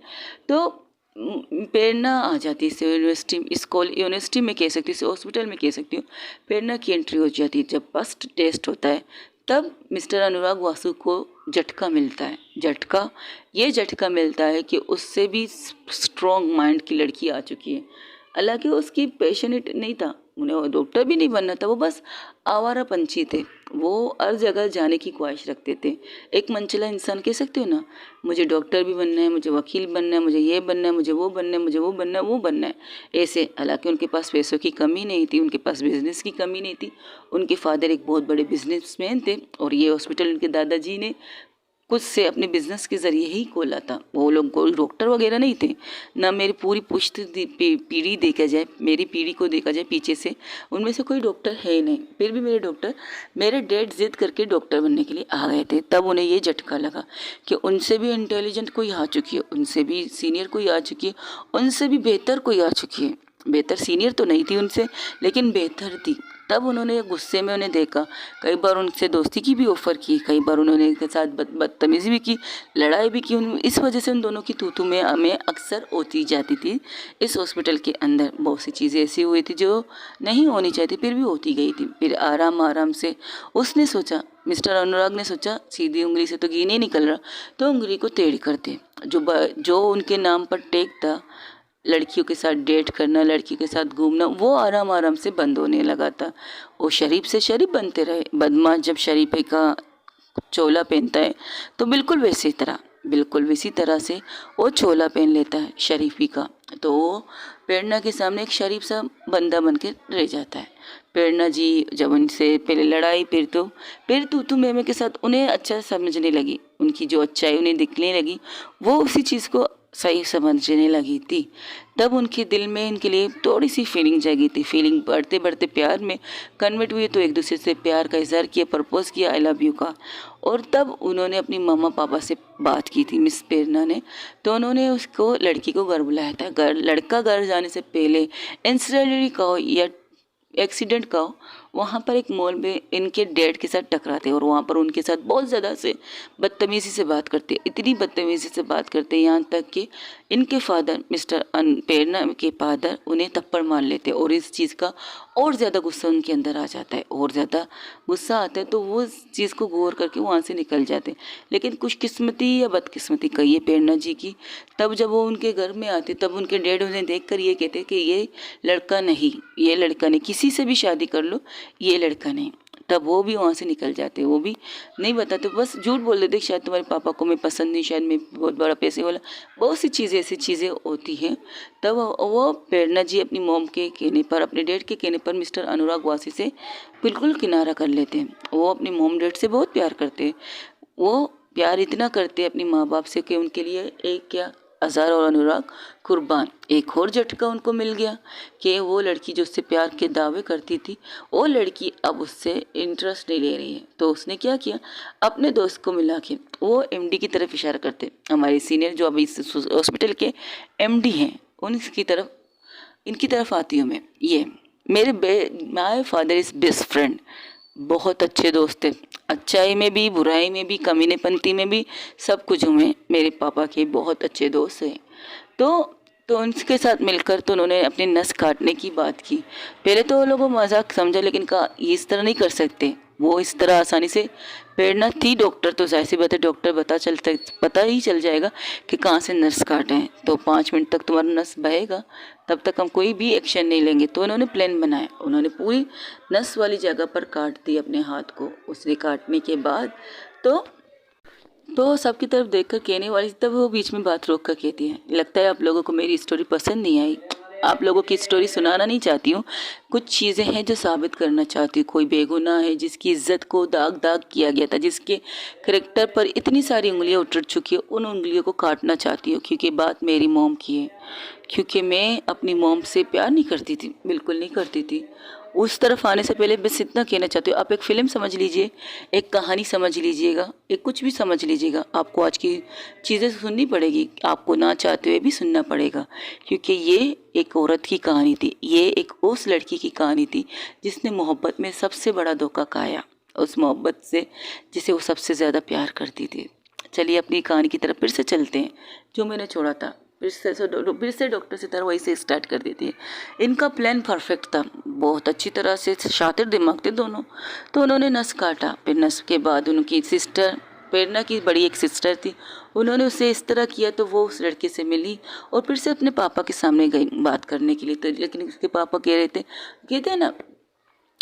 A: तो प्रेरणा आ जाती है यूनिवर्सिटी में कह सकती हूँ, हॉस्पिटल में कह सकती हूँ। प्रेरणा की एंट्री हो जाती है। जब फर्स्ट टेस्ट होता है तब मिस्टर अनुराग वासु को झटका मिलता है। ये झटका मिलता है कि उससे भी स्ट्रॉन्ग माइंड की लड़की आ चुकी है। हालांकि उसकी पैशनेट नहीं था, उन्हें वो डॉक्टर भी नहीं बनना था, वो बस आवारा पंछी थे। वो हर जगह जाने की ख्वाहिश रखते थे। एक मनचला इंसान कह सकते हो ना, मुझे डॉक्टर भी बनना है, मुझे वकील बनना है, मुझे ये बनना है, मुझे वो बनना है, मुझे वो बनना है, वो बनना है, ऐसे। हालांकि उनके पास पैसों की कमी नहीं थी, उनके पास बिजनेस की कमी नहीं थी। उनके फादर एक बहुत बड़े बिजनेसमैन थे, और ये हॉस्पिटल उनके दादाजी ने कुछ से अपने बिजनेस के ज़रिए ही खोला था। वो लोग कोई डॉक्टर वगैरह नहीं थे। ना मेरी पूरी पीढ़ी देखा जाए, मेरी पीढ़ी को देखा जाए पीछे से, उनमें से कोई डॉक्टर है ही नहीं। फिर भी मेरे डैड जिद करके डॉक्टर बनने के लिए आ गए थे। तब उन्हें ये झटका लगा कि उनसे भी इंटेलिजेंट कोई आ चुकी है, उनसे भी सीनियर कोई आ चुकी है, उनसे भी बेहतर कोई आ चुकी है। बेहतर सीनियर तो नहीं थी उनसे, लेकिन बेहतर थी। तब उन्होंने गुस्से में उन्हें देखा, कई बार उनसे दोस्ती की भी ऑफ़र की, कई बार उन्होंने उनके साथ बदतमीज़ी भी की, लड़ाई भी की। इस वजह से उन दोनों की तू में हमें अक्सर होती जाती थी। इस हॉस्पिटल के अंदर बहुत सी चीज़ें ऐसी हुई थी जो नहीं होनी चाहिए, फिर भी होती गई थी। फिर आराम से उसने सोचा, मिस्टर अनुराग ने सोचा, सीधी उंगली से तो घी नहीं निकल रहा, तो उंगली को टेढ़ी करते। जो उनके नाम पर टेक था, लड़कियों के साथ डेट करना, लड़की के साथ घूमना, वो आराम से बंद होने लगा था। वो शरीफ से शरीफ बनते रहे। बदमाश जब शरीफे का चोला पहनता है तो बिल्कुल वैसी तरह से वो चोला पहन लेता है शरीफी का। तो वो प्रेरणा के सामने एक शरीफ सा बंदा बन के रह जाता है। प्रेरणा जी जब उनसे पहले लड़ाई फिर तू मैं के साथ उन्हें अच्छा समझने लगी, उनकी जो अच्छाई उन्हें दिखने लगी, वो उसी चीज़ को सही समझने लगी थी। तब उनके दिल में इनके लिए थोड़ी सी फीलिंग जागी थी। फीलिंग बढ़ते बढ़ते प्यार में कन्वर्ट हुई, तो एक दूसरे से प्यार का इजहार किया, प्रपोज किया आई लव यू का। और तब उन्होंने अपनी मम्मा पापा से बात की थी मिस प्रेरणा ने। तो उन्होंने उसको लड़की को घर बुलाया था। लड़का घर जाने से पहले इंसिडेंटली कहो या एक्सीडेंट का हो, वहाँ पर एक मॉल में इनके डैड के साथ टकराते और वहाँ पर उनके साथ बहुत ज़्यादा से बदतमीज़ी से बात करते, इतनी बदतमीज़ी से बात करते यहाँ तक कि इनके फादर मिस्टर प्रेरणा के फादर उन्हें थप्पड़ मार लेते और इस चीज़ का और ज़्यादा गुस्सा उनके अंदर आ जाता है, और ज़्यादा गुस्सा आता है तो वो इस चीज़ को गौर करके वहाँ से निकल जाते। लेकिन खुशकिस्मती या बदकिस्मती कहिए प्रेरणा जी की, तब जब वो उनके घर में आते तब उनके डैड उन्हें देख कर ये कहते कि ये लड़का नहीं, किसी से भी शादी कर लो, ये लड़का नहीं। तब वो भी वहाँ से निकल जाते, वो भी नहीं बताते, बस झूठ बोल देते शायद तुम्हारे पापा को मैं पसंद नहीं, शायद मैं बहुत बड़ा पैसे वाला, बहुत सी चीज़ें ऐसी चीज़ें होती हैं। तब वो प्रेरणा जी अपनी मॉम के कहने पर, अपने डैड के कहने पर मिस्टर अनुराग वासी से बिल्कुल किनारा कर लेते हैं। वो अपनी मॉम डैड से बहुत प्यार करते हैं। वो प्यार इतना करते हैं अपनी माँ बाप से कि उनके लिए एक क्या अज़हर और अनुराग कुर्बान। एक और झटका उनको मिल गया कि वो लड़की जो उससे प्यार के दावे करती थी, वो लड़की अब उससे इंटरेस्ट नहीं ले रही है। तो उसने क्या किया, अपने दोस्त को मिला के वो एमडी की तरफ इशारा करते, हमारे सीनियर जो अभी इस हॉस्पिटल के एमडी हैं इनकी तरफ आती हूँ मैं। ये my father is best friend, बहुत अच्छे दोस्त थे, अच्छाई में भी बुराई में भी कमीनेपंती में भी सब कुछ में मेरे पापा के बहुत अच्छे दोस्त हैं। तो उनके साथ मिलकर तो उन्होंने अपनी नस काटने की बात की। पहले तो वो लोगों मजाक समझा, लेकिन कहा इस तरह नहीं कर सकते, वो इस तरह आसानी से, प्रेरणा थी डॉक्टर तो जाहिर सी बात है डॉक्टर पता ही चल जाएगा कि कहाँ से नस काटे हैं, तो 5 मिनट तक तुम्हारा नस बहेगा, तब तक हम कोई भी एक्शन नहीं लेंगे। तो उन्होंने प्लान बनाया, उन्होंने पूरी नस वाली जगह पर काट दी अपने हाथ को। उसने काटने के बाद तो सबकी तरफ देखकर कहने वाली, तब वो बीच में बात रोक कर कहती है, लगता है आप लोगों को मेरी स्टोरी पसंद नहीं आई, आप लोगों की स्टोरी सुनाना नहीं चाहती हूँ, कुछ चीज़ें हैं जो साबित करना चाहती हूँ। कोई बेगुनाह है जिसकी इज्जत को दाग किया गया था, जिसके करेक्टर पर इतनी सारी उंगलियाँ उतर चुकी है, उन उंगलियों को काटना चाहती हूँ, क्योंकि बात मेरी मॉम की है। क्योंकि मैं अपनी मॉम से प्यार नहीं करती थी, बिल्कुल नहीं करती थी। उस तरफ आने से पहले बस इतना कहना चाहती हूँ, आप एक फ़िल्म समझ लीजिए, एक कहानी समझ लीजिएगा, एक कुछ भी समझ लीजिएगा, आपको आज की चीज़ें सुननी पड़ेगी, आपको ना चाहते हुए भी सुनना पड़ेगा, क्योंकि ये एक औरत की कहानी थी, ये एक उस लड़की की कहानी थी जिसने मोहब्बत में सबसे बड़ा धोखा खाया, उस मोहब्बत से जिसे वो सबसे ज़्यादा प्यार करती थी। चलिए अपनी कहानी की तरफ फिर से चलते हैं, जो मैंने छोड़ा था फिर से डॉक्टर से तरह वही से स्टार्ट कर देती है। इनका प्लान परफेक्ट था, बहुत अच्छी तरह से शातिर दिमाग थे दोनों। तो उन्होंने नस काटा, फिर नस के बाद उनकी सिस्टर, प्रेरणा की बड़ी एक सिस्टर थी, उन्होंने उसे इस तरह किया तो वो उस लड़के से मिली और फिर से अपने पापा के सामने गई बात करने के लिए। तो लेकिन उसके पापा कह रहे थे, कहते हैं ना,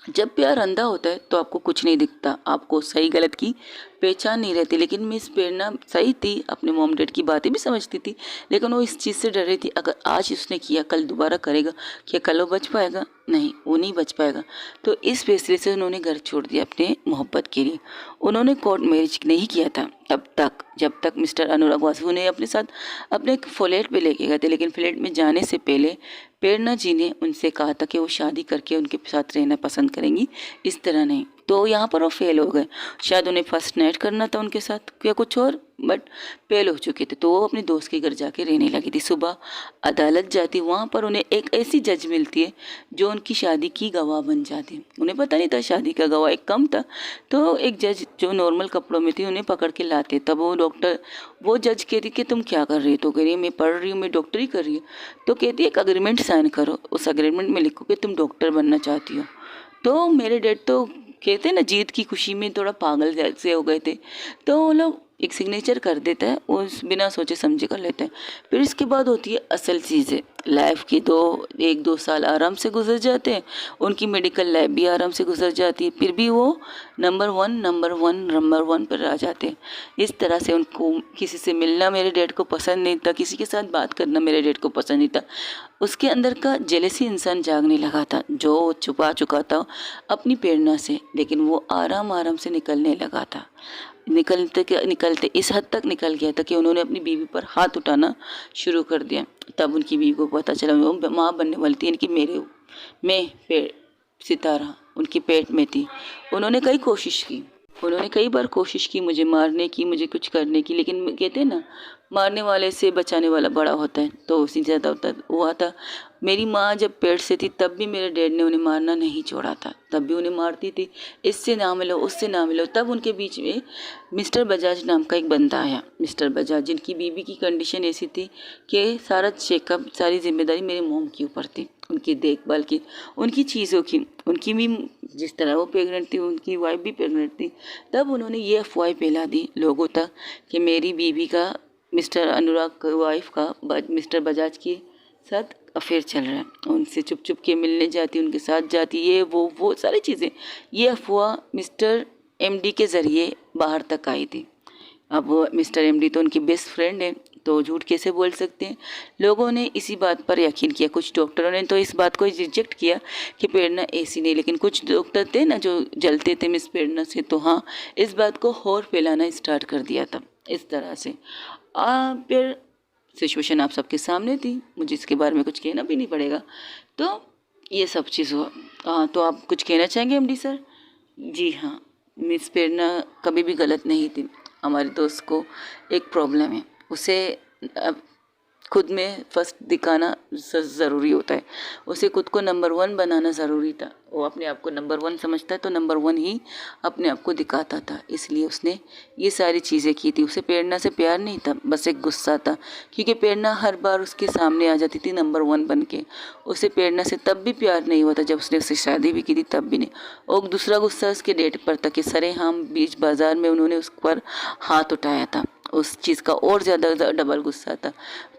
A: जब प्यार अंधा होता है तो आपको कुछ नहीं दिखता, आपको सही गलत की पहचान नहीं रहती। लेकिन मिस प्रेरणा सही थी, अपने मॉम डैड की बातें भी समझती थी, लेकिन वो इस चीज़ से डर रही थी, अगर आज उसने किया कल दोबारा करेगा, क्या कल वो बच पाएगा? नहीं, वो नहीं बच पाएगा। तो इस फैसले से उन्होंने घर छोड़ दिया अपने मोहब्बत के लिए। उन्होंने कोर्ट मैरिज नहीं किया था तब तक, जब तक मिस्टर अनुराग वासु उन्हें अपने साथ अपने एक फ्लैट पे लेके गए थे। लेकिन फ्लैट में जाने से पहले प्रेरणा जी ने उनसे कहा था कि वो शादी करके उनके साथ रहना पसंद करेंगी, इस तरह नहीं। तो यहाँ पर वो फेल हो गए, शायद उन्हें फर्स्ट नाइट करना था उनके साथ या कुछ और, बट फेल हो चुके थे। तो वो अपने दोस्त के घर जाके रहने लगी थी। सुबह अदालत जाती, वहाँ पर उन्हें एक ऐसी जज मिलती है जो उनकी शादी की गवाह बन जाती है। उन्हें पता नहीं था शादी का गवाह एक कम था, तो एक जज जो नॉर्मल कपड़ों में थी उन्हें पकड़ के लाते। तब वो जज कहती कि तुम क्या कर रही हो? तो कह रही मैं पढ़ रही हूँ, मैं डॉक्टरी कर रही हूँ। तो कहती एक अग्रीमेंट साइन करो, उस अग्रीमेंट में लिखो कि तुम डॉक्टर बनना चाहती हो। तो मेरे डैड तो कहते हैं ना, जीत की खुशी में थोड़ा पागल से हो गए थे। तो वो लोग एक सिग्नेचर कर देता है, वो बिना सोचे समझे कर लेते हैं। फिर इसके बाद होती है असल चीज़ें। लाइफ की 1-2 साल आराम से गुजर जाते हैं, उनकी मेडिकल लाइफ भी आराम से गुजर जाती है, फिर भी वो नंबर वन पर आ जाते हैं। इस तरह से उनको किसी से मिलना मेरे डैड को पसंद नहीं था, किसी के साथ बात करना मेरे डैड को पसंद नहीं था। उसके अंदर का जेलसी इंसान जागने लगा था, जो छुपा चुका था अपनी प्रेरणा से, लेकिन वो आराम से निकलने लगा था। निकलते इस हद तक निकल गया था कि उन्होंने अपनी बीवी पर हाथ उठाना शुरू कर दिया। तब उनकी बीवी को पता चला वो माँ बनने वाली थी, इनकी मैं सितारा उनकी पेट में थी। उन्होंने कई बार कोशिश की मुझे मारने की, मुझे कुछ करने की, लेकिन कहते हैं ना, मारने वाले से बचाने वाला बड़ा होता है, तो उसी ज़्यादा हुआ था। मेरी माँ जब पेट से थी तब भी मेरे डैड ने उन्हें मारना नहीं छोड़ा था, तब भी उन्हें मारती थी, इससे ना मिलो उससे ना मिलो। तब उनके बीच में मिस्टर बजाज नाम का एक बंदा आया। मिस्टर बजाज, जिनकी बीवी की कंडीशन ऐसी थी कि सारा चेकअप, सारी जिम्मेदारी मेरे मोम के ऊपर थी, उनकी देखभाल की, उनकी चीज़ों की, उनकी भी जिस तरह वो प्रेग्नेंट थी उनकी वाइफ भी प्रेग्नेंट थी। तब उन्होंने ये अफवाह फैला दी लोगों तक कि मेरी बीवी का मिस्टर अनुराग वाइफ का मिस्टर बजाज के साथ अफेयर चल रहा है, उनसे चुप के मिलने जाती, उनके साथ जाती, ये वो सारी चीज़ें, ये अफवाह मिस्टर एमडी के ज़रिए बाहर तक आई थी। अब वो मिस्टर एमडी तो उनकी बेस्ट फ्रेंड है, तो झूठ कैसे बोल सकते हैं। लोगों ने इसी बात पर यकीन किया, कुछ डॉक्टरों ने तो इस बात को रिजेक्ट किया कि प्रेरणा ऐसी नहीं, लेकिन कुछ डॉक्टर थे ना जो जलते थे मिस प्रेरणा से, तो हाँ, इस बात को और फैलाना स्टार्ट कर दिया था इस तरह से। फिर सिचुएशन आप सबके सामने थी, मुझे इसके बारे में कुछ कहना भी नहीं पड़ेगा। तो ये सब चीज़ हुआ। तो आप कुछ कहना चाहेंगे एमडी सर? जी हाँ, मिस प्रेरणा कभी भी गलत नहीं थी। हमारे दोस्त को एक प्रॉब्लम है, उसे खुद में फर्स्ट दिखाना ज़रूरी होता है, उसे खुद को नंबर 1 बनाना ज़रूरी था। वो अपने आप को नंबर 1 समझता है, तो नंबर 1 ही अपने आप को दिखाता था, इसलिए उसने ये सारी चीज़ें की थी। उसे प्रेरणा से प्यार नहीं था, बस एक गुस्सा था, क्योंकि प्रेरणा हर बार उसके सामने आ जाती थी नंबर 1 बन के। उसे प्रेरणा से तब भी प्यार नहीं हुआ था जब उसने उससे शादी भी की थी, तब भी नहीं। और दूसरा गुस्सा उसके डेट पर था कि सरेआम बीच बाज़ार में उन्होंने उस पर हाथ उठाया था, उस चीज़ का और ज़्यादा डबल गुस्सा था।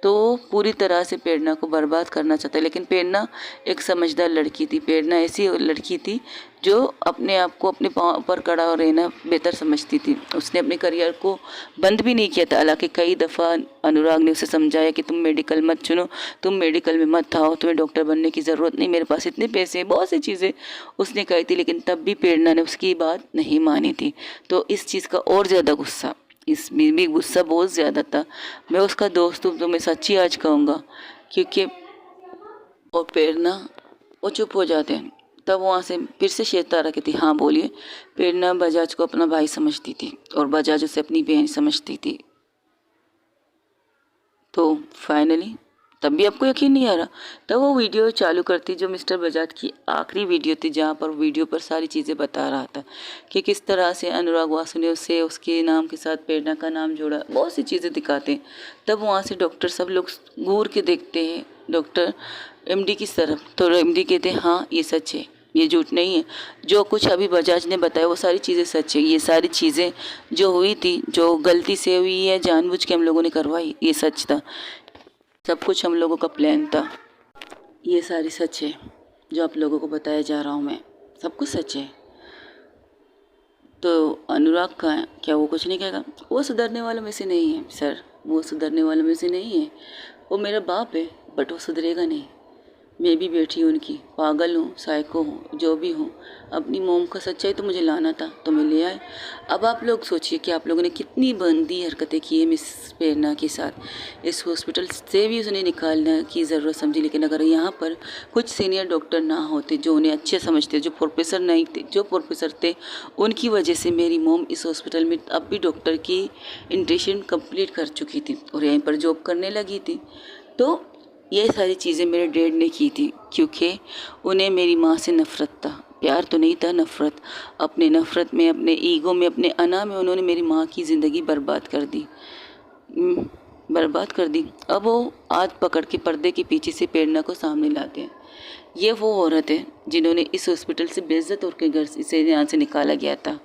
A: तो पूरी तरह से प्रेरणा को बर्बाद करना चाहता है, लेकिन प्रेरणा एक समझदार लड़की थी। प्रेरणा ऐसी लड़की थी जो अपने आप को अपने पाँव पर खड़ा रहना बेहतर समझती थी। उसने अपने करियर को बंद भी नहीं किया था, हालांकि कई दफ़ा अनुराग ने उसे समझाया कि तुम मेडिकल मत चुनो, तुम मेडिकल में मत आओ, तुम्हें डॉक्टर बनने की ज़रूरत नहीं, मेरे पास इतने पैसे हैं, बहुत सी चीज़ें उसने कही थी, लेकिन तब भी प्रेरणा ने उसकी बात नहीं मानी थी। तो इस चीज़ का और ज़्यादा गुस्सा, इसमें भी गुस्सा बहुत ज़्यादा था। मैं उसका दोस्त हूँ तो मैं सच्ची आज कहूँगा, क्योंकि और प्रेरणा वो चुप हो जाते हैं। तब वहाँ से फिर से शेतारा कहती, हाँ बोलिए। प्रेरणा बजाज को अपना भाई समझती थी और बजाज उसे अपनी बहन समझती थी। तो फाइनली तब भी आपको यकीन नहीं आ रहा, तब वो वीडियो चालू करती जो मिस्टर बजाज की आखिरी वीडियो थी, जहाँ पर वीडियो पर सारी चीज़ें बता रहा था कि किस तरह से अनुराग वासु ने उससे उसके नाम के साथ प्रेरणा का नाम जोड़ा, बहुत सी चीज़ें दिखाते हैं। तब वहाँ से डॉक्टर सब लोग घूर के देखते हैं डॉक्टर एमडी की तरफ, तो एमडी कहते हैं हाँ ये सच है, ये झूठ नहीं है, जो कुछ अभी बजाज ने बताया वो सारी चीज़ें सच है। ये सारी चीज़ें जो हुई थी, जो गलती से हुई है, जानबूझ के हम लोगों ने करवाई, ये सच था, सब कुछ हम लोगों का प्लान था, ये सारी सच है जो आप लोगों को बताया जा रहा हूँ मैं, सब कुछ सच है। तो अनुराग का क्या वो कुछ नहीं कहेगा? वो सुधरने वालों में से नहीं है सर, वो सुधरने वालों में से नहीं है। वो मेरा बाप है, बट वो सुधरेगा नहीं। मैं भी बेटी हूँ उनकी, पागल हूँ, साइको हूँ, जो भी हूँ। अपनी मोम का सच्चाई तो मुझे लाना था, तो मैं ले आए। अब आप लोग सोचिए कि आप लोगों ने कितनी गंदी हरकतें की है मिस प्रेरणा के साथ। इस हॉस्पिटल से भी उन्हें निकालने की ज़रूरत समझी, लेकिन अगर यहाँ पर कुछ सीनियर डॉक्टर ना होते जो उन्हें अच्छे समझते, जो प्रोफेसर नहीं थे, जो प्रोफेसर थे, उनकी वजह से मेरी मोम इस हॉस्पिटल में अब भी डॉक्टर की इंट्रेशन कंप्लीट कर चुकी थी और यहीं पर जॉब करने लगी थी। तो ये सारी चीज़ें मेरे डैड ने की थी, क्योंकि उन्हें मेरी माँ से नफ़रत था, प्यार तो नहीं था, नफ़रत। अपने नफ़रत में, अपने ईगो में, अपने अना में उन्होंने मेरी माँ की ज़िंदगी बर्बाद कर दी, बर्बाद कर दी। अब वो हाथ पकड़ के पर्दे के पीछे से प्रेरणा को सामने लाते हैं। ये वो औरत है जिन्होंने इस हॉस्पिटल से बेइज्जत होकर घर से यहाँ से निकाला गया था,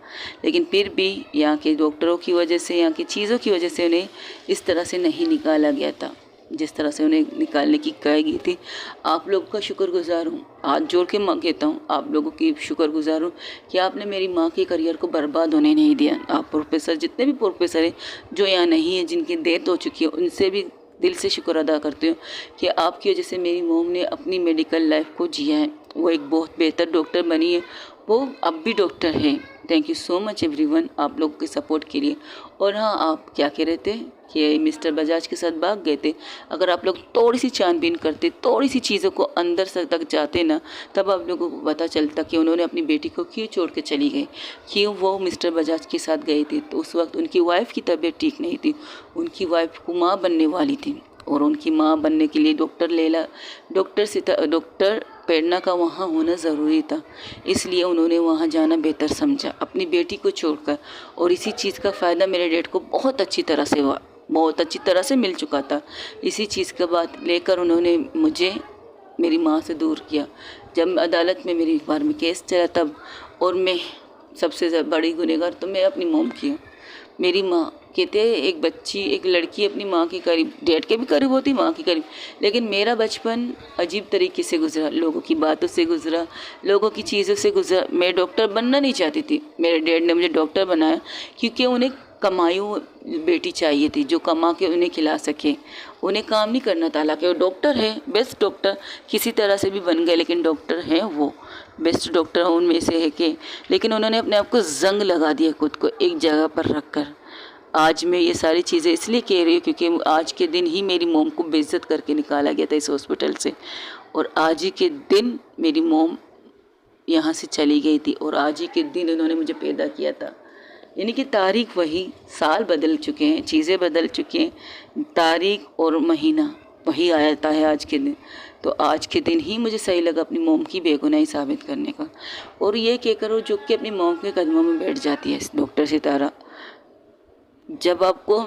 A: लेकिन फिर भी यहाँ के डॉक्टरों की वजह से, यहाँ की चीज़ों की वजह से उन्हें इस तरह से नहीं निकाला गया था जिस तरह से उन्हें निकालने की कही गई थी। आप लोगों का शुक्रगुजार हूँ, हाथ जोड़ के माँ कहता हूँ, आप लोगों की शुक्रगुजार हूँ कि आपने मेरी माँ के करियर को बर्बाद होने नहीं दिया। आप प्रोफेसर, जितने भी प्रोफेसर हैं जो यहाँ नहीं हैं, जिनकी डेथ हो चुकी है, उनसे भी दिल से शुक्र अदा करती हूँ कि आपकी वजह से मेरी मोम ने अपनी मेडिकल लाइफ को जिया है। वो एक बहुत बेहतर डॉक्टर बनी है, वो अब भी डॉक्टर हैं। Thank you so much everyone आप लोगों के सपोर्ट के लिए। और हाँ, आप क्या कह रहे थे कि मिस्टर बजाज के साथ भाग गए थे। अगर आप लोग थोड़ी सी छानबीन करते, थोड़ी सी चीज़ों को अंदर से तक जाते ना, तब आप लोगों को पता चलता कि उन्होंने अपनी बेटी को क्यों छोड़ के चली गई, क्यों वो मिस्टर बजाज के साथ गई थी। तो उस वक्त उनकी वाइफ की तबीयत ठीक नहीं थी, उनकी वाइफ को माँ बनने वाली थी, और उनकी माँ बनने के लिए डॉक्टर प्रेरणा का वहाँ होना ज़रूरी था। इसलिए उन्होंने वहाँ जाना बेहतर समझा अपनी बेटी को छोड़कर। और इसी चीज़ का फ़ायदा मेरे डैड को बहुत अच्छी तरह से मिल चुका था। इसी चीज़ का बात लेकर उन्होंने मुझे मेरी माँ से दूर किया। जब अदालत में मेरी बार में केस चला तब, और मैं सबसे बड़ी गुनहगार तो मैं अपनी मोम की हूँ। मेरी माँ कहते हैं एक लड़की अपनी माँ के करीब, डैड के भी करीब होती, माँ के करीब, लेकिन मेरा बचपन अजीब तरीके से गुजरा, लोगों की बातों से गुजरा, लोगों की चीज़ों से गुजरा। मैं डॉक्टर बनना नहीं चाहती थी, मेरे डैड ने मुझे डॉक्टर बनाया क्योंकि उन्हें कमायू बेटी चाहिए थी जो कमा के उन्हें खिला सके, उन्हें काम नहीं करना था। हालांकि वो डॉक्टर है, बेस्ट डॉक्टर किसी तरह से भी बन गए, लेकिन डॉक्टर हैं, वो बेस्ट डॉक्टर उनमें से है कि, लेकिन उन्होंने अपने आप को जंग लगा दिया खुद को एक जगह पर रखकर। आज मैं ये सारी चीज़ें इसलिए कह रही हूँ क्योंकि आज के दिन ही मेरी मोम को बेइज्जत करके निकाला गया था इस हॉस्पिटल से, और आज ही के दिन मेरी मोम यहाँ से चली गई थी, और आज ही के दिन उन्होंने मुझे पैदा किया था। यानी कि तारीख वही, साल बदल चुके हैं, चीज़ें बदल चुकी हैं, तारीख और महीना वही आता है आज के दिन। तो आज के दिन ही मुझे सही लगा अपनी मोम की बेगुनाही साबित करने का, और ये कहकर वो झुक के अपनी मोम के कदमों में बैठ जाती है डॉक्टर सितारा। जब आपको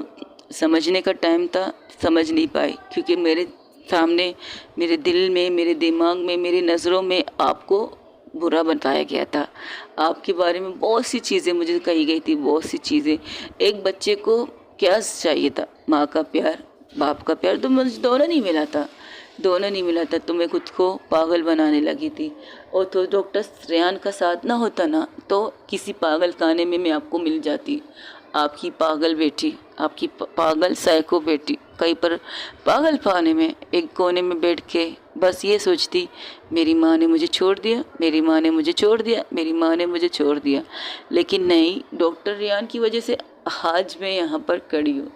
A: समझने का टाइम था, समझ नहीं पाई, क्योंकि मेरे सामने, मेरे दिल में, मेरे दिमाग में, मेरी नज़रों में आपको बुरा बताया गया था। आपके बारे में बहुत सी चीज़ें मुझे कही गई थी, बहुत सी चीज़ें। एक बच्चे को क्या चाहिए था, माँ का प्यार, बाप का प्यार, तो मुझे दोनों नहीं मिला था, तो मैं खुद को पागल बनाने लगी थी। और तो डॉक्टर रेहान का साथ ना होता ना, तो किसी पागल खाने में मैं आपको मिल जाती। आपकी पागल बेटी, आपकी पागल साइको बेटी कहीं पर पागल खाने में एक कोने में बैठ के बस ये सोचती, मेरी माँ ने मुझे छोड़ दिया, मेरी माँ ने मुझे छोड़ दिया, मेरी माँ ने मुझे छोड़ दिया। लेकिन नहीं, डॉक्टर रेहान की वजह से आज मैं यहाँ पर खड़ी हूँ।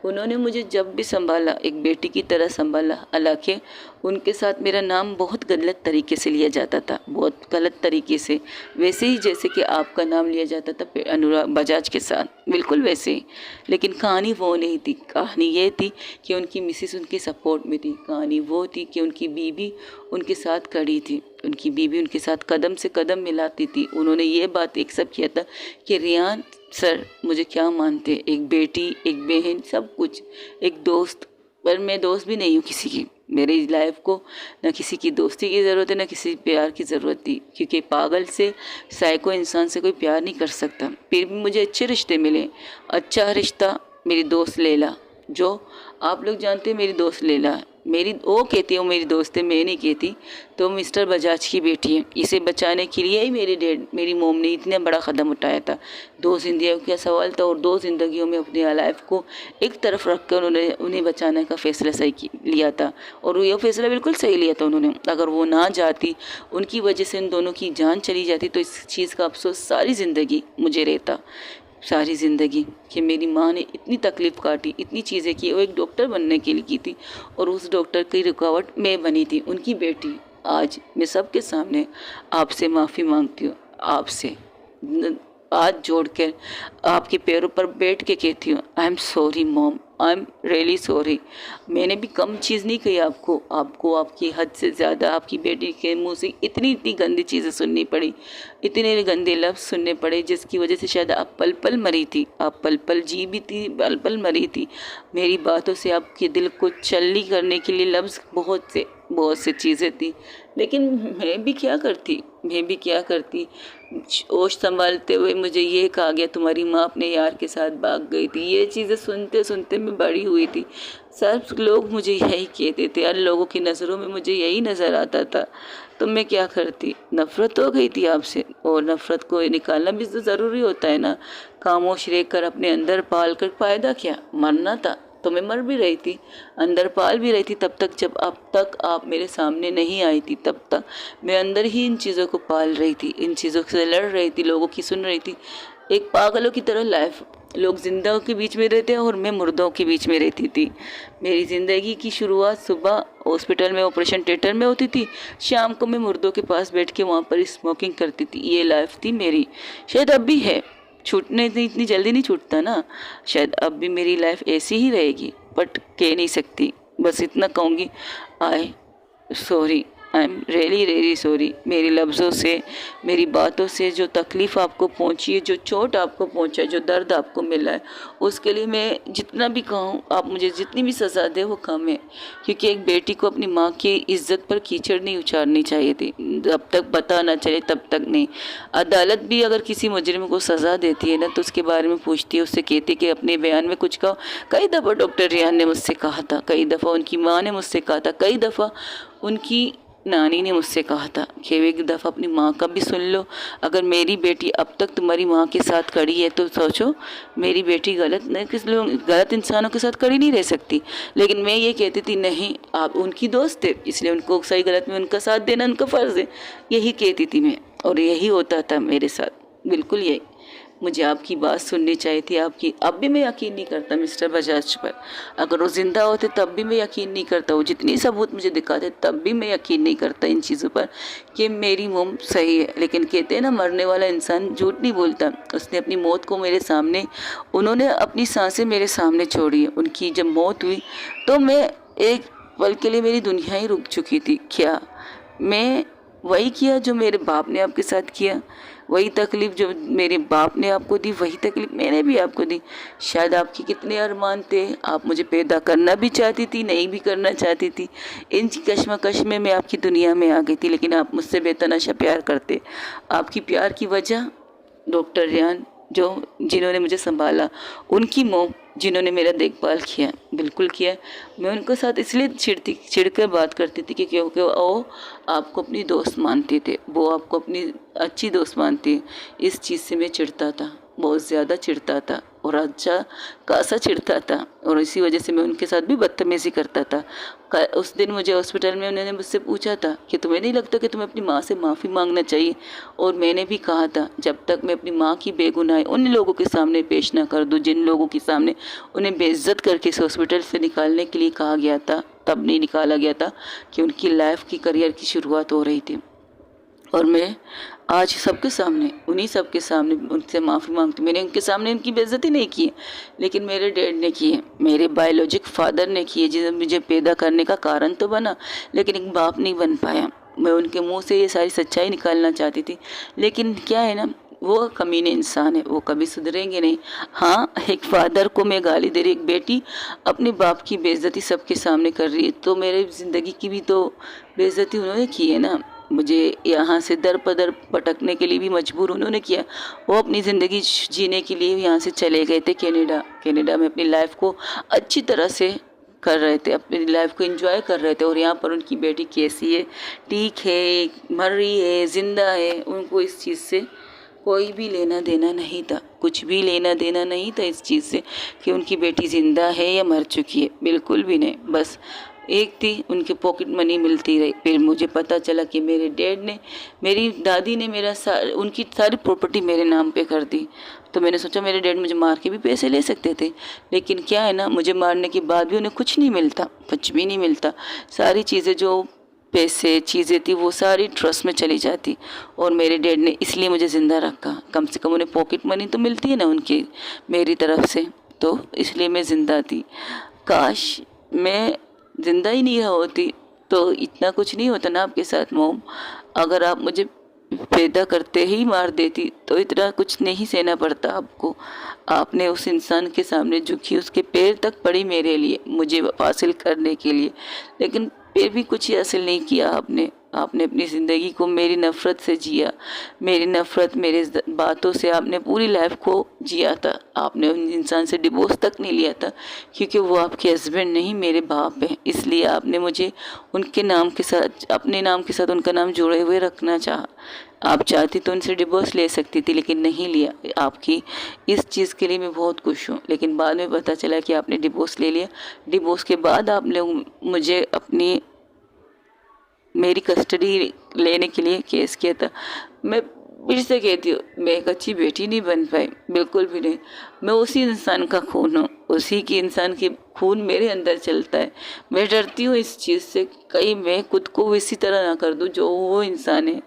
A: उन्होंने मुझे जब भी संभाला, एक बेटी की तरह संभाला। हालांकि उनके साथ मेरा नाम बहुत गलत तरीके से लिया जाता था, बहुत गलत तरीके से, वैसे ही जैसे कि आपका नाम लिया जाता था अनुराग बजाज के साथ, बिल्कुल वैसे ही। लेकिन कहानी वो नहीं थी, कहानी ये थी कि उनकी मिसेस उनके सपोर्ट में थी। कहानी वो थी कि उनकी बीवी उनके साथ खड़ी थी, उनकी बीवी उनके साथ कदम से कदम मिलाती थी। उन्होंने ये बात एक्सेप्ट किया था कि रेहान सर मुझे क्या मानते, एक बेटी, एक बहन, सब कुछ, एक दोस्त, पर मैं दोस्त भी नहीं हूँ किसी की। मेरी लाइफ को न किसी की दोस्ती की ज़रूरत है, न किसी प्यार की ज़रूरत थी, क्योंकि पागल से, साइको इंसान से कोई प्यार नहीं कर सकता। फिर भी मुझे अच्छे रिश्ते मिले। अच्छा रिश्ता मेरी दोस्त लैला, जो आप लोग जानते हैं मेरी दोस्त लैला, मेरी वो कहती है वो मेरी दोस्त है, मैं नहीं कहती। तो मिस्टर बजाज की बेटी है, इसे बचाने के लिए ही मेरी मोम ने इतना बड़ा कदम उठाया था। 2 जिंदगियों का सवाल था, और 2 जिंदगियों में अपनी लाइफ को एक तरफ रखकर उन्हें बचाने का फैसला सही लिया था, और ये फैसला बिल्कुल सही लिया था उन्होंने। अगर वो ना जाती, उनकी वजह से इन दोनों की जान चली जाती, तो इस चीज़ का अफसोस सारी ज़िंदगी मुझे रहता, सारी ज़िंदगी, कि मेरी माँ ने इतनी तकलीफ़ काटी, इतनी चीज़ें की। वो एक डॉक्टर बनने के लिए की थी, और उस डॉक्टर की रुकावट मैं बनी थी, उनकी बेटी। आज मैं सबके सामने आपसे माफ़ी मांगती हूँ, आपसे हाथ जोड़कर आपके पैरों पर बैठ के कहती हूँ, I am sorry mom, I am really sorry. मैंने भी कम चीज़ नहीं कही आपको आपकी हद से ज़्यादा आपकी बेटी के मुंह से इतनी गंदी चीज़ें सुननी पड़ी, इतने गंदे लफ्ज़ सुनने पड़े, जिसकी वजह से शायद आप पल पल मरी थी, आप पल पल जी भी थी, पल पल मरी थी। मेरी बातों से आपके दिल को चल्ली करने के लिए लफ्ज़ बहुत से चीज़ें थी, लेकिन मैं भी क्या करती। होश संभालते हुए मुझे ये कहा गया तुम्हारी माँ अपने यार के साथ भाग गई थी। ये चीज़ें सुनते सुनते मैं बड़ी हुई थी। सब लोग मुझे यही कहते थे, यार लोगों की नज़रों में मुझे यही नज़र आता था। तो मैं क्या करती, नफ़रत हो गई थी आपसे, और नफ़रत को निकालना भी तो ज़रूरी होता है ना। खामोश रहकर अपने अंदर पाल कर फ़ायदा क्या, मरना था तो मैं मर भी रही थी, अंदर पाल भी रही थी। तब तक जब अब तक आप मेरे सामने नहीं आई थी, तब तक मैं अंदर ही इन चीज़ों को पाल रही थी, इन चीज़ों से लड़ रही थी, लोगों की सुन रही थी। एक पागलों की तरह लाइफ, लोग जिंदाओं के बीच में रहते हैं और मैं मुर्दों के बीच में रहती थी। मेरी ज़िंदगी की शुरुआत सुबह हॉस्पिटल में ऑपरेशन थिएटर में होती थी, शाम को मैं मुर्दों के पास बैठ के वहाँ पर स्मोकिंग करती थी। ये लाइफ थी मेरी, शायद अब भी है। छूटने इतनी जल्दी नहीं छूटता ना, शायद अब भी मेरी लाइफ ऐसी ही रहेगी, बट कह नहीं सकती। बस इतना कहूँगी, आई sorry, I am really really sorry. मेरे लफ्ज़ों से, मेरी बातों से जो तकलीफ़ आपको पहुंची है, जो चोट आपको पहुंचा है, जो दर्द आपको मिला है, उसके लिए मैं जितना भी कहूँ, आप मुझे जितनी भी सज़ा दे वो कम है। क्योंकि एक बेटी को अपनी माँ की इज्जत पर कीचड़ नहीं उछालनी चाहिए थी। जब तक पता ना चले तब तक नहीं। अदालत भी अगर किसी मुजरिम को सज़ा देती है ना, तो उसके बारे में पूछती है, उससे कहती है कि अपने बयान में कुछ कहो। कई दफ़ा डॉक्टर रियान ने मुझसे कहा था, कई दफ़ा उनकी माँ ने मुझसे कहा था, कई दफ़ा उनकी नानी ने मुझसे कहा था कि एक दफ़ा अपनी माँ का भी सुन लो। अगर मेरी बेटी अब तक तुम्हारी माँ के साथ खड़ी है तो सोचो, मेरी बेटी गलत इंसानों के साथ खड़ी नहीं रह सकती। लेकिन मैं ये कहती थी नहीं, आप उनकी दोस्त थे, इसलिए उनको सही गलत में उनका साथ देना उनका फ़र्ज़ है, यही कहती थी मैं। और यही होता था मेरे साथ, बिल्कुल यही। मुझे आपकी बात सुननी चाहिए थी, आपकी। अब भी मैं यकीन नहीं करता मिस्टर बजाज पर। अगर वो ज़िंदा होते तब भी मैं यकीन नहीं करता। वो जितनी सबूत मुझे दिखाते तब भी मैं यकीन नहीं करता इन चीज़ों पर कि मेरी मोम सही है। लेकिन कहते हैं ना, मरने वाला इंसान झूठ नहीं बोलता। उसने अपनी मौत को मेरे सामने, उन्होंने अपनी सांसें मेरे सामने छोड़ी है। उनकी जब मौत हुई तो मैं एक पल के लिए, मेरी दुनिया ही रुक चुकी थी। क्या मैं वही किया जो मेरे बाप ने आपके साथ किया? वही तकलीफ़ जो मेरे बाप ने आपको दी, वही तकलीफ़ मैंने भी आपको दी। शायद आपके कितने अरमान थे, आप मुझे पैदा करना भी चाहती थी, नहीं भी करना चाहती थी। इन कश्मकश में मैं आपकी दुनिया में आ गई थी, लेकिन आप मुझसे बेतहाशा प्यार करते। आपकी प्यार की वजह डॉक्टर रियान, जिन्होंने मुझे संभाला, उनकी मॉम जिन्होंने मेरा देखभाल किया, बिल्कुल किया। मैं उनके साथ इसलिए चिढ़कर बात करती थी कि क्योंकि वो आपको अपनी दोस्त मानते थे, वो आपको अपनी अच्छी दोस्त मानती। इस चीज़ से मैं चिढ़ता था, बहुत ज़्यादा चिढ़ता था, और अच्छा खासा चिढ़ता था। और इसी वजह से मैं उनके साथ भी बदतमीज़ी करता था। उस दिन मुझे हॉस्पिटल में उन्होंने मुझसे पूछा था कि तुम्हें नहीं लगता कि तुम्हें अपनी माँ से माफ़ी मांगना चाहिए? और मैंने भी कहा था, जब तक मैं अपनी माँ की बेगुनाही उन लोगों के सामने पेश ना कर दूँ, जिन लोगों के सामने उन्हें बेइज्जत करके इस हॉस्पिटल से निकालने के लिए कहा गया था, तब नहीं निकाला गया था कि उनकी लाइफ की करियर की शुरुआत हो रही थी। और मैं आज सबके सामने, उन्हीं सबके सामने उनसे माफ़ी मांगती। मैंने उनके सामने उनकी बेइज्जती नहीं की है, लेकिन मेरे डैड ने की है, मेरे बायोलॉजिक फादर ने की है, जिन्हें मुझे पैदा करने का कारण तो बना, लेकिन एक बाप नहीं बन पाया। मैं उनके मुंह से ये सारी सच्चाई निकालना चाहती थी, लेकिन क्या है ना, वो कमीने इंसान है, वो कभी सुधरेंगे नहीं। हाँ, एक फादर को मैं गाली दे रही, एक बेटी अपने बाप की बेइज्जती सबके सामने कर रही है, तो मेरे ज़िंदगी की भी तो बेइज्जती उन्होंने की है ना। मुझे यहाँ से दर पदर भटकने के लिए भी मजबूर उन्होंने किया। वो अपनी ज़िंदगी जीने के लिए यहाँ से चले गए थे कनाडा में, अपनी लाइफ को अच्छी तरह से कर रहे थे, अपनी लाइफ को एंजॉय कर रहे थे। और यहाँ पर उनकी बेटी कैसी है, ठीक है, मर रही है, ज़िंदा है, उनको इस चीज़ से कोई भी लेना देना नहीं था, कुछ भी लेना देना नहीं था इस चीज़ से कि उनकी बेटी ज़िंदा है या मर चुकी है, बिल्कुल भी नहीं। बस एक थी, उनके पॉकेट मनी मिलती रही। फिर मुझे पता चला कि मेरे डैड ने, मेरी दादी ने उनकी सारी प्रॉपर्टी मेरे नाम पे कर दी। तो मैंने सोचा मेरे डैड मुझे मार के भी पैसे ले सकते थे, लेकिन क्या है ना, मुझे मारने के बाद भी उन्हें कुछ नहीं मिलता, कुछ भी नहीं मिलता। सारी चीज़ें, जो पैसे चीज़ें थी, वो सारी ट्रस्ट में चली जाती। और मेरे डैड ने इसलिए मुझे ज़िंदा रखा, कम से कम उन्हें पॉकेट मनी तो मिलती है ना उनकी, मेरी तरफ से, तो इसलिए मैं ज़िंदा थी। काश मैं ज़िंदा ही नहीं होती तो इतना कुछ नहीं होता ना आपके साथ मोम। अगर आप मुझे पैदा करते ही मार देती तो इतना कुछ नहीं सहना पड़ता आपको। आपने उस इंसान के सामने झुकी, उसके पैर तक पड़ी मेरे लिए, मुझे हासिल करने के लिए, लेकिन फिर भी कुछ हासिल नहीं किया आपने। आपने अपनी ज़िंदगी को मेरी नफ़रत से जिया, मेरी नफ़रत, मेरे बातों से आपने पूरी लाइफ को जिया था। आपने उन इंसान से डिवोर्स तक नहीं लिया था, क्योंकि वो आपके हस्बैंड नहीं, मेरे बाप हैं। इसलिए आपने मुझे उनके नाम के साथ, अपने नाम के साथ उनका नाम जोड़े हुए रखना चाहा। आप चाहती तो उनसे डिवोर्स ले सकती थी, लेकिन नहीं लिया। आपकी इस चीज़ के लिए मैं बहुत खुश हूँ। लेकिन बाद में पता चला कि आपने डिवोर्स ले लिया। डिवोर्स के बाद आप लोग मुझे अपनी मेरी कस्टडी लेने के लिए केस किया था। मैं फिर से कहती हूँ, मैं एक अच्छी बेटी नहीं बन पाई, बिल्कुल भी नहीं। मैं उसी इंसान का खून हूँ, उसी की इंसान की खून मेरे अंदर चलता है। मैं डरती हूँ इस चीज़ से, कहीं मैं खुद को इसी तरह ना कर दूँ जो वो इंसान है।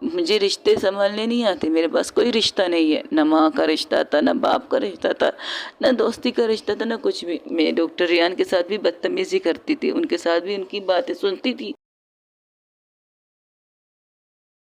A: मुझे रिश्ते संभालने नहीं आते, मेरे पास कोई रिश्ता नहीं है। ना माँ का रिश्ता था, ना बाप का रिश्ता था, ना दोस्ती का रिश्ता था, ना कुछ भी। मैं डॉक्टर रियान के साथ भी बदतमीज़ी करती थी, उनके साथ भी उनकी बातें सुनती थी,